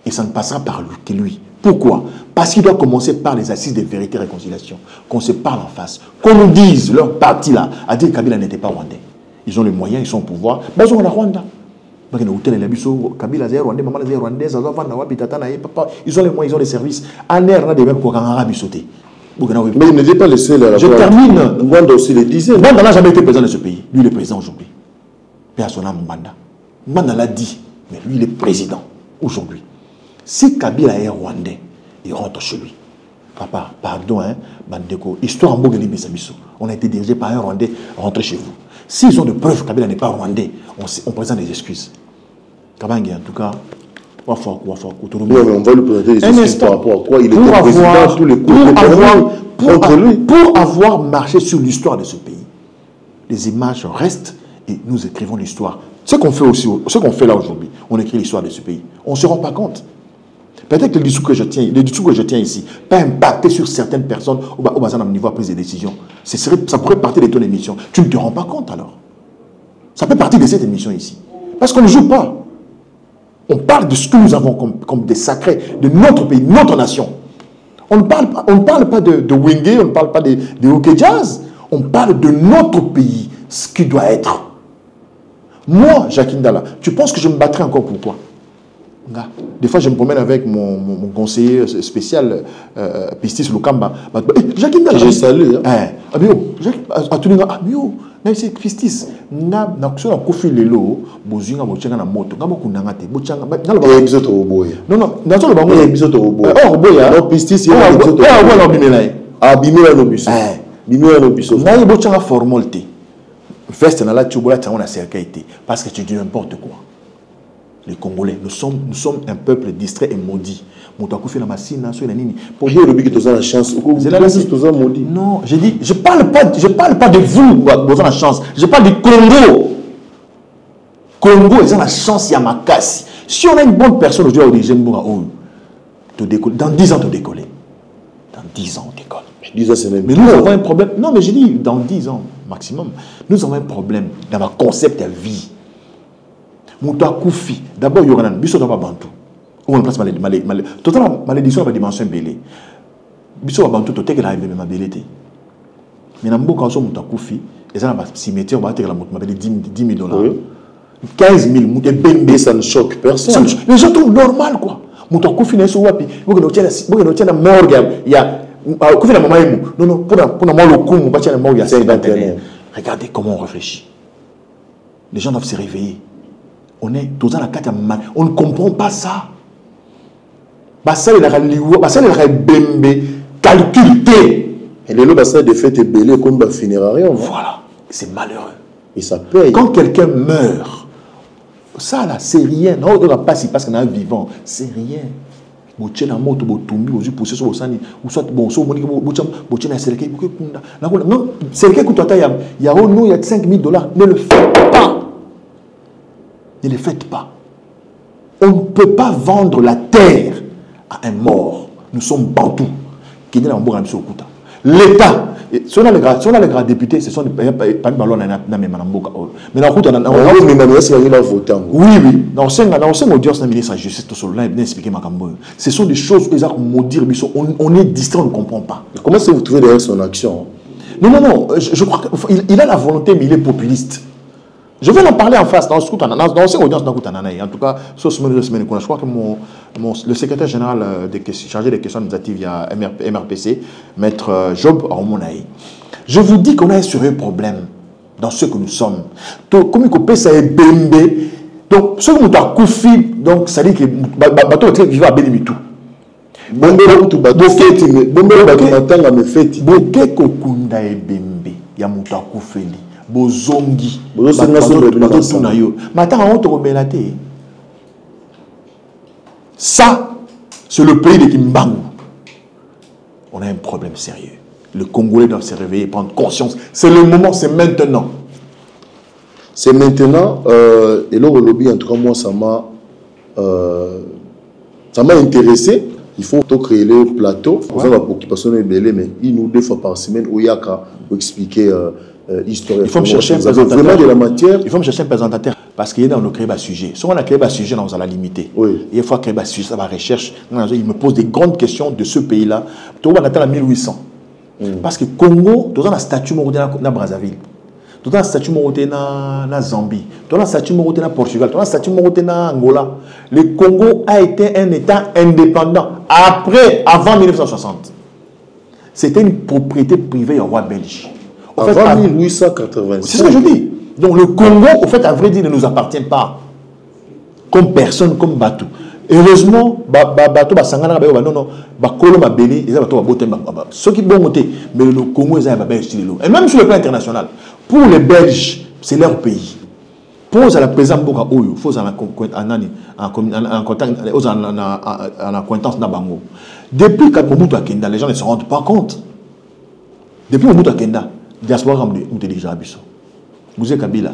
Et ça ne passera par lui, que lui. Pourquoi? Parce qu'il doit commencer par les assises de vérité et réconciliation. Qu'on se parle en face. Qu'on nous dise, leur parti là, a dit que Kabila n'était pas rwandais. Ils ont les moyens, ils sont au pouvoir. Mais ils ont la Rwanda. Kabila est rwandais, maman est rwandaise, ils ont les moyens, ils ont les services. En air, on a des mêmes pour Arabie sauté. Mais il n'était pas le seul à la Je termine. Rwanda aussi le disait. Rwanda n'a jamais été président de ce pays. Lui, il est président aujourd'hui. Paix à son âme, Mbanda. Mbanda l'a dit, mais lui, il est président aujourd'hui. Si Kabila est rwandais, il rentre chez lui. Papa, pardon, hein, Bandeko. Histoire en Bogeli Bessabiso. On a été dirigé par un rwandais, rentrez chez vous. S'ils ont de preuves que Kabila n'est pas rwandais, on présente des excuses. Kabangi, en tout cas, on va lui présenter des excuses par rapport à quoi il était président tous les pour avoir marché sur l'histoire de ce pays. Les images restent et nous écrivons l'histoire. Ce qu'on fait aussi, ce qu'on fait là aujourd'hui, on écrit l'histoire de ce pays. On ne se rend pas compte. Peut-être que le discours que je tiens ici, pas impacter sur certaines personnes au niveau de prise de décision. Ça pourrait partir de ton émission. Tu ne te rends pas compte alors. Ça peut partir de cette émission ici. Parce qu'on ne joue pas. On parle de ce que nous avons comme des sacrés de notre pays, notre nation. On ne parle pas de Wenge, on ne parle pas de hockey jazz. On parle de notre pays, ce qui doit être. Moi, Jacques Ndala, tu penses que je me battrai encore pour quoi? Des fois, je me promène avec mon conseiller spécial, Pistis Lukamba. Jacques Ndala. Je salue. C'est Pistis. Na kofi lelo, bozinga bochanga na moto. Ngamo kunangate, bochanga. Ebisoto oboya. Non, dans le bango. Ebisoto oboya. Oboya. Non, Pistis, il y a ebisoto. Ah, bimela. Ah, bimela no biso. Bimela no biso. Na yi bochanga formalité. Veste na la tubola tanga na cercaité parce que tu dis n'importe quoi. Les Congolais, nous sommes un peuple distrait et maudit. Non, j'ai dit, je parle pas de vous, vous avez la chance. Je parle du Congo. Congo, ils ont la chance, il y a ma casse. Si on a une bonne personne aujourd'hui, dans 10 ans, tu décolles. Dans 10 ans, on décolle. 10 ans, c'est même. Mais nous avons un problème. Non, mais j'ai dit, dans 10 ans, maximum, nous avons un problème dans ma concept de vie. Mouta Koufi, d'abord, il y aura un biso dans Bantou. On place totalement malédiction à la dimension belée. Biso Bantou, tu as arrivé à ma belée. Mais dans le cas où Mouta Koufi, et ça, un cimetière, on va dire la 10 000 $. 15 000, Mouta Bembe. Ça ne choque personne. Les gens trouvent normal, quoi. Mouta Koufi n'est pas wapi. Vous avez un morgue, il y a. Koufi n'a pas eu. Non, pour moi, le coup, il y a un morgue, il y a 50 ans. Regardez comment on réfléchit. Les gens doivent se réveiller. On est tous dans la carte, on ne comprend pas ça. Ça, il a bembe, calculé. Et les lots, ça, des fêtes belées comme un funérarium. Voilà, c'est malheureux. Et ça paye. Quand quelqu'un meurt, ça là, c'est rien. Non, on ne va pas si parce qu'on est vivant, c'est rien. Non, il y a 5 000 $. Ne le faites pas. Ne les faites pas. On ne peut pas vendre la terre à un mort. Nous sommes bantous. L'État, si on a les grands députés, ce sont des ballons dans les manamboka. Mais dans oui, oui. Dans le audience de ministre de la Justice, ce sont des choses que on est distrait, on ne comprend pas. Comment est-ce que vous trouvez derrière son action? Non. Je crois qu'il a la volonté, mais il est populiste. Je vais en parler en face, dans cette audience. En tout cas, je crois que le secrétaire général chargé des questions administratives via MRPC, Maître Job Ormonaï, je vous dis qu'on a un sérieux problème dans ce que nous sommes. Comme il peut ça est bembe. Donc, ce que nous avons koufi, donc ça dit que bateau est vivant à Bénimitou. Bombe tout bateau feti, bombe bateau matanga me feti. Boke kokunda e bembe, ya mutu akufeli. Bozongi bozonga so na yo matanga on to kobela te Ça, c'est le pays de Kimbangu. On a un problème sérieux. Les Congolais doivent se réveiller et prendre conscience. C'est le moment, c'est maintenant. C'est maintenant. Et là, au lobby, en tout cas, moi, ça m'a intéressé. Il faut créer le plateau. Ça va pour occupation de belé, mais une ou deux fois par semaine, au Yaka, pour expliquer l'histoire. Il faut me chercher un présentateur. Vraiment de la matière. Il faut me chercher un présentateur. Parce qu'il y a dans le créer un sujet. Si on a créé un sujet, on va la limiter. Oui. Et il faut créer un sujet, ça va recherche. Il me pose des grandes questions de ce pays-là. Tu vois, on attend à 1800. Parce que Congo, tu as un statut dans Brazzaville. Tu as un statut dans Zambie. Tu as un statut dans Portugal. Tu as un statut dans Angola. Le Congo a été un État indépendant avant 1960. C'était une propriété privée au roi belge. Avant 1886. C'est ce que je dis. Donc le Congo, au fait, à vrai dire, ne nous appartient pas. Comme personne, comme Batou. Heureusement, Batou, non, Bakolo, Babeli, ils ont ceux qui vont monter, mais le Congo, ils ont et même sur le plan international, pour les Belges, c'est leur pays. Pose à la présidente Boka Oyo, il faut en acquaintance d'Abango. Depuis que Mobutu Akenda, les gens ne se rendent pas compte. Depuis Mobutu Akenda, diaspora, on te dit Jabiso. Mouzé Kabila,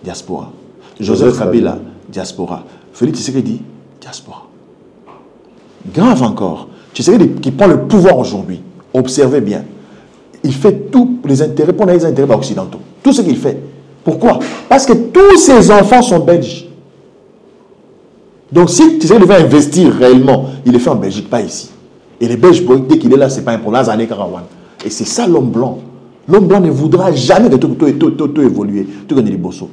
diaspora. Joseph Kabila, diaspora. Félix Tshisekedi, diaspora. Grave encore. Tshisekedi qui prend le pouvoir aujourd'hui. Observez bien. Il fait tous les intérêts pour les intérêts occidentaux. Tout ce qu'il fait. Pourquoi? Parce que tous ses enfants sont belges. Donc si Tshisekedi veut investir réellement, il le fait en Belgique, pas ici. Et les Belges, dès qu'il est là, c'est pas un problème. Et c'est ça l'homme blanc. L'homme blanc ne voudra jamais que tout évoluer, tout gagner les bossos.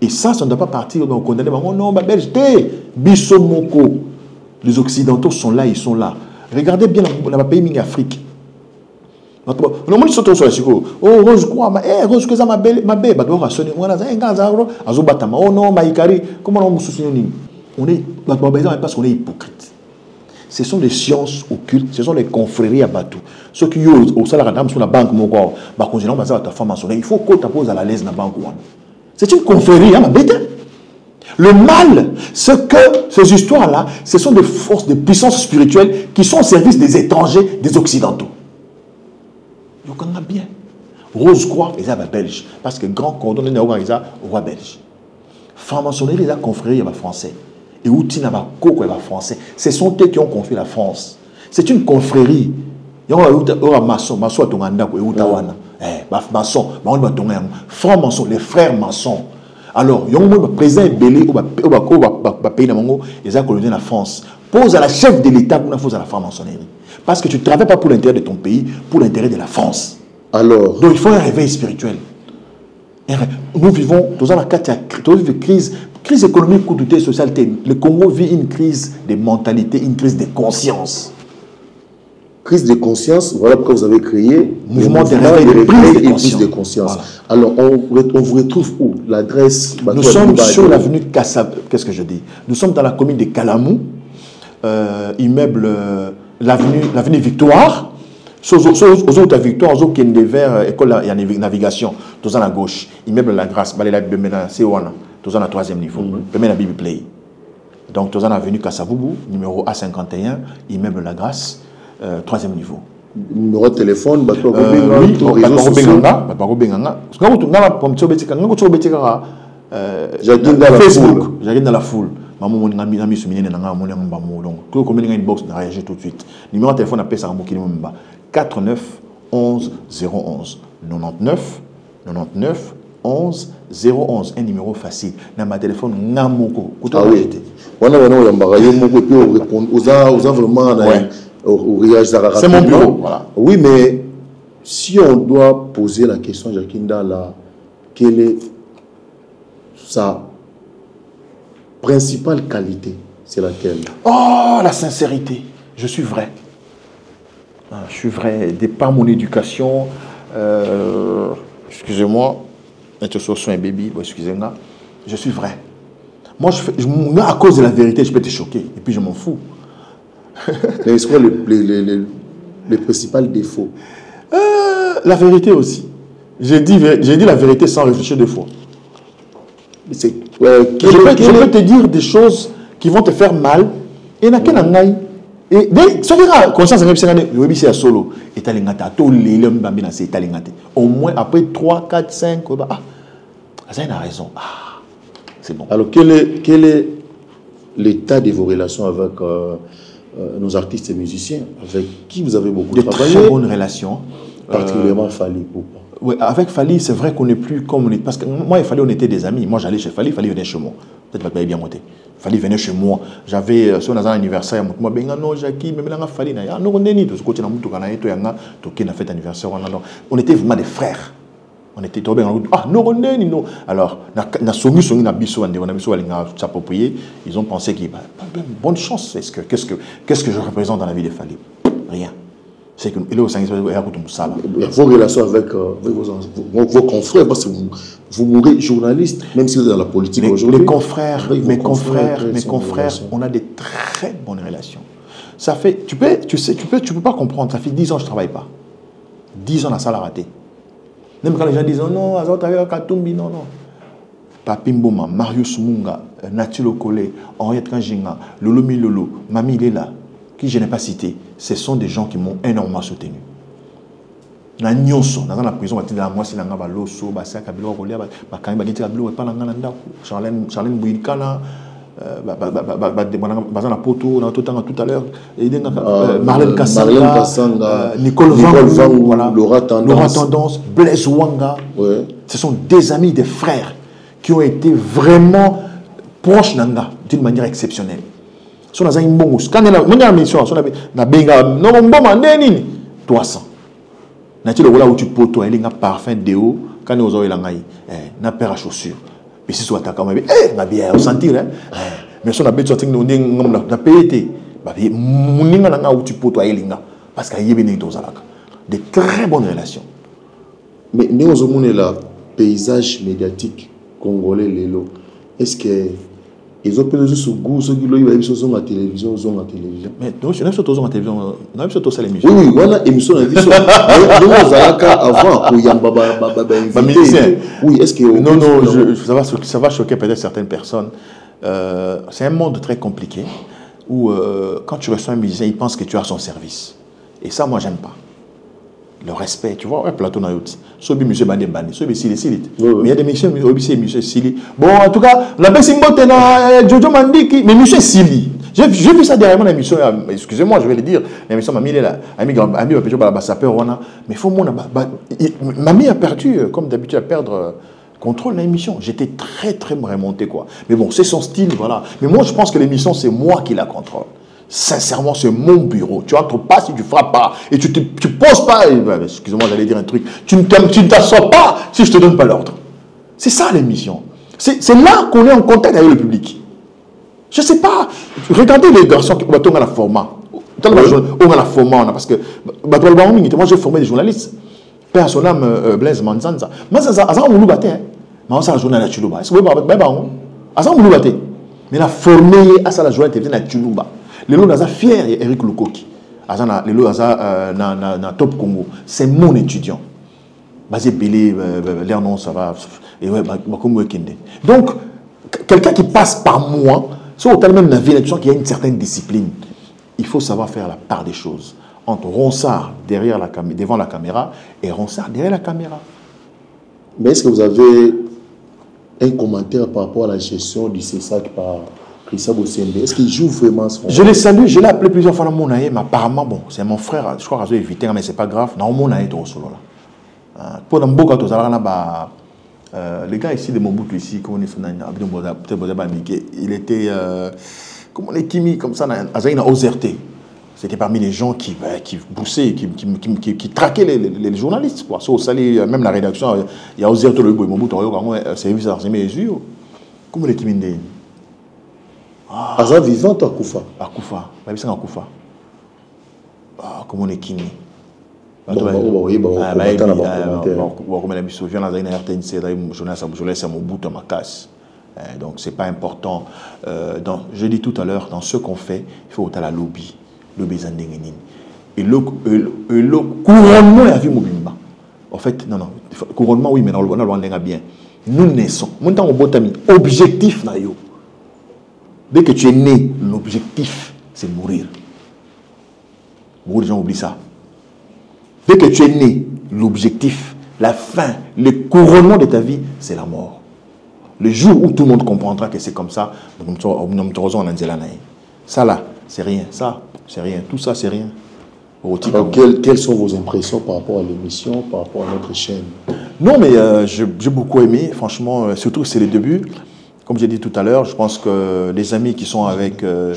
Et ça ne doit pas partir dans le condamné. Oh non, ma Belge, Bissomoko. Les Occidentaux sont là, ils sont là. Regardez bien la pays ming Afrique. Oh, Rose quoi, Rose que ça ma belle, ma belle, oh non, Maïkari, comment on est parce qu'on est hypocrite. Ce sont des sciences occultes, ce sont les confréries à Batou. Ceux qui ont au salaire sur la banque, il faut qu'on t'impose à la l'aise dans la banque. C'est une confrérie, hein, le mal, c'est que ces histoires-là, ce sont des forces de puissance spirituelle qui sont au service des étrangers, des occidentaux. Donc on a bien. Rose Croix, ils sont belges. Parce que grand cordon, ils sont roi belge. Franc-maçonnerie, ils sont confrérie, ils sont français. Et Outi n'a pas coco, ils sont français. Ce sont eux qui ont construit la France. C'est une confrérie. Il y a un maçon, maçon à Tonganda, maçon, franc-maçon, les frères maçons. Alors, il y a un président belé au pays d'Amango, ils ont colonisé la France. Pose à la chef de l'État pour la franc-maçonnerie. Parce que tu ne travailles pas pour l'intérêt de ton pays, pour l'intérêt de la France. Alors, donc il faut un réveil spirituel. Nous vivons dans une crise économique, culturelle, sociale. Le Congo vit une crise de mentalité, une crise de conscience. Crise de conscience, voilà pourquoi vous avez créé mouvement de réveil et prise de conscience. Voilà. Alors, on vous retrouve où? L'adresse? Nous sommes sur l'avenue Kassab. Qu'est-ce que je dis? Nous sommes dans la commune de Kalamou, immeuble, l'avenue Victoire. Aux autres Victoire, aux autres qui sont vers l'école de navigation, tous à la gauche. Immeuble La Grâce, c'est tous à la 3e niveau. Premier Bible Play. Donc, tous à l'avenue Kassavoubou, numéro A51, immeuble La Grâce. 3e niveau. Numéro de téléphone, Facebook, j'arrive dans la foule. Maman, mon ami soumis n'a mon donc combien de inbox n'a réagi tout de suite. Numéro de téléphone appelle ça 49 11 011 99 99 11 011, un numéro facile. Dans ma téléphone, Namoko. Ah oui. On a vraiment c'est mon bureau. Voilà. Oui, mais si on doit poser la question, Jakinda, quelle est sa principale qualité? C'est laquelle? Oh, la sincérité. Je suis vrai. Je suis vrai. De par mon éducation, excusez-moi, excusez-moi, je suis vrai. Moi, à cause de la vérité, je peux te choquer. Et puis, je m'en fous. Mais est-ce que les principaux défauts? La vérité aussi. J'ai dit la vérité sans réfléchir deux fois. Je peux te dire des choses qui vont te faire mal Et na kena ngai. Et dès ce qui a conscience de c'est à solo. Et talingata to le mbambi na c'est talingate. Au moins après 3 4 5 ah ça il a raison. Ah c'est bon. Alors quel est l'état de vos relations avec nos artistes et musiciens avec qui vous avez beaucoup travaillé? Très bonnes relations. Particulièrement Fally Ipupa. Oui, avec Fally, c'est vrai qu'on n'est plus comme on est. Parce que moi et Fally, on était des amis. Moi, j'allais chez Fally, Fally venait chez moi. Peut-être que vous avez bien monté. Fally venait chez moi. J'avais, si on a un anniversaire, moi, ben non, Jackie, mais là, Fally, non, on est ni, tout ce côté, on a fait anniversaire. On était vraiment des frères. On était trop bien. Ah, non, on est ni, non. Alors, ils ont pensé qu'il y a bonne chance. Qu'est-ce que je représente dans la vie de Fally? Rien. C'est que vos relations avec vos confrères, parce que vous mourrez journaliste, même si vous êtes dans la politique aujourd'hui. Mes confrères, on a des très bonnes relations. Ça fait, tu peux pas comprendre, ça fait 10 ans que je ne travaille pas. 10 ans la salle a raté. Même quand les gens disent non, Katumbi, non. Papi Mboma, Marius Munga, Natilo Kole, Henriette Kanjinga, Lolo Milolo, Mami Lela, qui je n'ai pas cité, ce sont des gens qui m'ont énormément soutenu. Dans la prison, Charlène Bouilkana, tout à l'heure, Marlène Kassanga, Nicole Vangou, Laura Tendance, Blaise Wanga. Ouais. Ce sont des amis, des frères qui ont été vraiment proches d'Anga d'une manière exceptionnelle. Si on a une bonne quand on a une mission, on a benga non bon mandeni 300. Nati le voilà où tu peux toi il y a parfum déo quand nous avons l'angai na paire à chaussures. Mais si soit attaquant mais na bien au sentir mais si on a besoin de nous na payer bah muninga na où tu peux toi elinga parce qu'il y a béni tozalaka. De très bonnes relations. Mais nous avons le paysage médiatique congolais lelo. Est-ce que ils ont perdu ce goût, ceux qui l'ont eu à la télévision, ils ont la télévision. Mais non, je n'ai pas surtout à la télévision, on a surtout à l'émission. Oui, on a émission à l'émission. Nous, avant, où il y a oui, est-ce que... Non, ça va choquer peut-être certaines personnes. C'est un monde très compliqué où quand tu reçois un musicien, il pense que tu as son service. Et ça, moi, j'aime pas. Le respect, tu vois, un plateau na yoti. Sobi monsieur Bandé Bandé, sobi Sili. Mais il y a des musiciens, monsieur Sili. Bon, en tout cas, la Bessimbote na Jojo Mandiki, mais monsieur Sili. J'ai vu ça derrière mon émission, excusez-moi, je vais le dire. L'émission Mamie est là. Ami Pejo Balabasapeur, mais faut mon Mamie a perdu, comme d'habitude, à perdre contrôle de l'émission. J'étais très remonté, quoi. Mais bon, c'est son style, voilà. Mais moi, je pense que l'émission, c'est moi qui la contrôle. Sincèrement, c'est mon bureau. Tu n'entres pas si tu ne frappes pas. Et tu ne poses pas. Excusez-moi, j'allais dire un truc. Tu ne t'assois pas si je ne te donne pas l'ordre. C'est ça l'émission. C'est là qu'on est en contact avec le public. Je ne sais pas. Regardez les garçons qui ont la format. On a la format. Parce que moi, j'ai formé des journalistes. Père son âme, Blaise Manzanza. Manzanza, Azan Moulou Baté. Mais c'est un journal à Tchoulouba. C'est Azan Moulou Baté. Mais il a formé à ça la journée télévisée à Tchoulouba. Les lots sont fiers, Eric Lukoki. Les lots sont dans Top Congo. C'est mon étudiant. Basé Bélé, l'air non, ça va. Et ouais, donc, quelqu'un qui passe par moi, c'est au même la vie, tu sens qu'il y a une certaine discipline. Il faut savoir faire la part des choses. Entre Ronsard devant la caméra et Ronsard derrière la caméra. Mais est-ce que vous avez un commentaire par rapport à la gestion du CESAC par Christophe Bossende? Est-ce qu'il joue vraiment son rôle? Je l'ai salué, je l'ai appelé plusieurs fois dans mon aïe, mais apparemment, bon, c'est mon frère, je crois que je vais éviter, mais c'est pas grave. Dans mon aïe, tout solo là. Pour dans beaucoup de les gars ici de Mobutu ici, comme on est il était, comme on est Kimi, comme ça, il a oserté. C'était parmi les gens qui boussaient, qui traquaient les journalistes. Quoi. So, même la rédaction, il y a oserté le Mobutu, service à mes yeux. Comment les Kimi Aza vivant ou Akoufa? Akoufa. Akoufa. Comment on est Kimi? Bon, donc c'est pas important. Je dis tout à l'heure, dans ce qu'on fait, il faut être à la lobby. Et le couronnement est à vie mobimba. En fait, non, couronnement oui, mais dans le loin bien. Nous naissons. Mon temps au botami, objectif na yo. Dès que tu es né, l'objectif, c'est mourir. Beaucoup de gens oublient ça. Dès que tu es né, l'objectif, la fin, le couronnement de ta vie, c'est la mort. Le jour où tout le monde comprendra que c'est comme ça, ça là, c'est rien. Ça, c'est rien. Tout ça, c'est rien. Alors, quelles sont vos impressions par rapport à l'émission, par rapport à notre chaîne? Non, mais j'ai beaucoup aimé, franchement, surtout que c'est le début. Comme j'ai dit tout à l'heure, je pense que les amis qui sont avec, bon,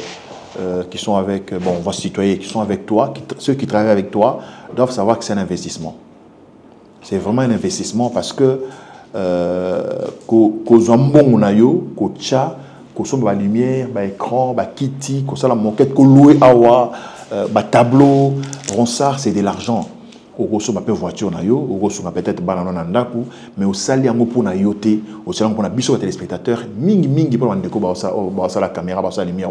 on va se tutoyer, qui sont avec toi, ceux qui travaillent avec toi, doivent savoir que c'est un investissement. C'est vraiment un investissement parce que la lumière, l'écran, la kitty, la moquette, louer awa, tableau, ronsard, c'est de l'argent. Ogoso ma voiture na yo, ogoso ma peut-être banana na ndaku, mais au sali yango pour na yoté, au sali pour na biso téléspectateurs, mingi pour ndeko ba la caméra, ba sa lumière,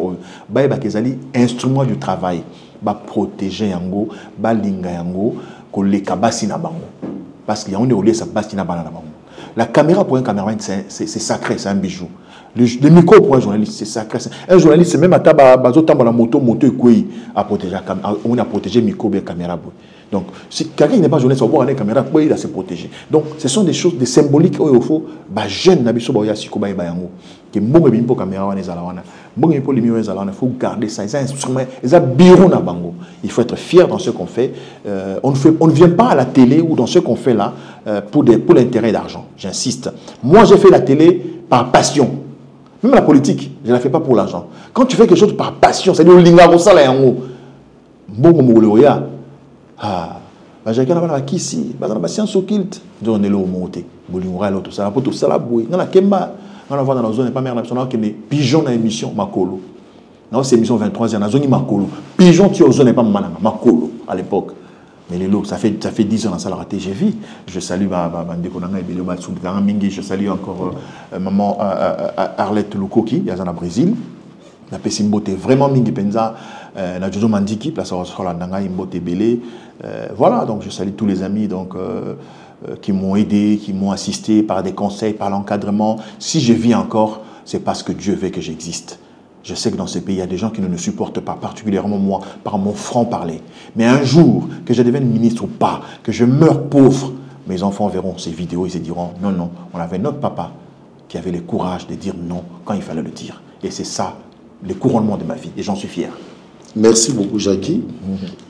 ba kezali instrument du travail, ba protéger yango, ba linga yango, ko leka basi na bango. Parce qu'il y a on est sa basi na banana bango. La caméra pour un caméraman c'est sacré, c'est un bijou. Le micro pour un journaliste, c'est sacré. Un journaliste, c'est même à la moto à protéger, on a protégé le micro et la caméra. Donc, si quelqu'un n'est pas journaliste, on voit la caméra, il a se protéger. Donc, ce sont des choses, des symboliques, il faut, jeune, il faut garder ça. Il faut être fier dans ce qu'on fait. On ne vient pas à la télé ou dans ce qu'on fait là pour l'intérêt d'argent. J'insiste. Moi, j'ai fait la télé par passion. Même la politique, je ne la fais pas pour l'argent. Quand tu fais quelque chose par passion, c'est-à-dire l'ingaro ça là en haut. Bon mouloya. Ah, j'ai qu'à la kisi, bah dans la science occulte, on est là au monté. Bolingora l'autre ça, pour tout ça la bouille. Dans la kemba, on va dans la zone pas mère nationale qui est pigeon dans l'émission makolo. Dans cette émission 23 ans, la zone makolo. Pigeon tu aux zone pas mananga makolo à l'époque. Mais les lots, ça fait 10 ans dans ça la raté, j'ai vu. Je salue je salue encore maman Arlette Lukoki, il y a au Brésil. La Pessimbote vraiment mingi penza, la Jojo Mandiki, place à la Nanga Imbote Belé. Voilà, donc je salue tous les amis donc, qui m'ont aidé, qui m'ont assisté par des conseils, par l'encadrement. Si je vis encore, c'est parce que Dieu veut que j'existe. Je sais que dans ce pays, il y a des gens qui ne nous supportent pas, particulièrement moi, par mon franc-parler. Mais un jour, que je devienne ministre ou pas, que je meure pauvre, mes enfants verront ces vidéos, ils se diront, non, non, on avait notre papa qui avait le courage de dire non quand il fallait le dire. Et c'est ça, le couronnement de ma vie, et j'en suis fier. Merci beaucoup, Jackie.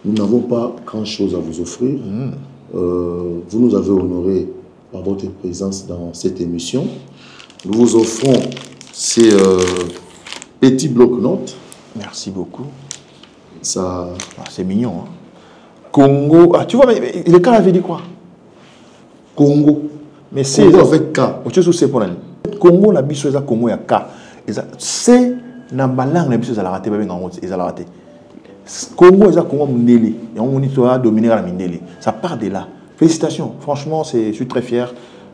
Nous n'avons pas grand-chose à vous offrir. Vous nous avez honoré par votre présence dans cette émission. Nous vous offrons ces... petit bloc-notes. Merci beaucoup. Ça... Ah, c'est mignon. Hein. Congo. Ah, tu vois, mais le cas avait dit quoi? Congo. Mais c'est. Congo avec K. Tu sais, c'est pour elle. Congo, la biso, c'est Congo, il y a K. C'est dans la langue, la biso, ça l'a raté. Ils ont raté. Congo, c'est Congo, Mneli. Et on dit que ça a dominé la Mneli. Ça part de là. Félicitations. Franchement, je suis très fier.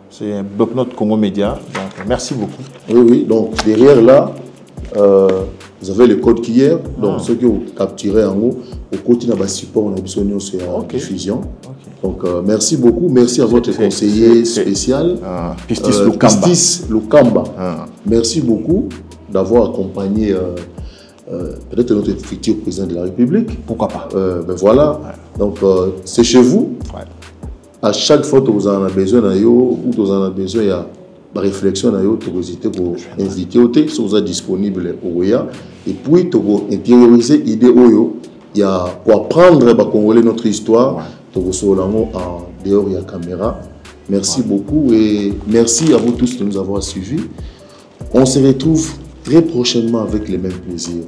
C'est un bloc-notes Congo Média. Donc, merci beaucoup. Oui, oui. Donc, derrière là, vous avez le code qu'hier, donc ceux que vous capturez en haut, au côté de la support, on a besoin de diffusion. Donc merci beaucoup, merci à votre conseiller spécial, Pistis Lukamba. Merci beaucoup d'avoir accompagné peut-être notre futur président de la République. Pourquoi pas? Ben voilà, donc c'est chez vous. À chaque fois que vous en avez besoin, ou vous en avez besoin, il y a la réflexion pour inviter si vous êtes disponible au OEA et puis pour intérioriser l'idée il y a pour apprendre à Congolais notre histoire en dehors de la caméra. Merci beaucoup et merci à vous tous de nous avoir suivis. On se retrouve très prochainement avec les mêmes plaisirs.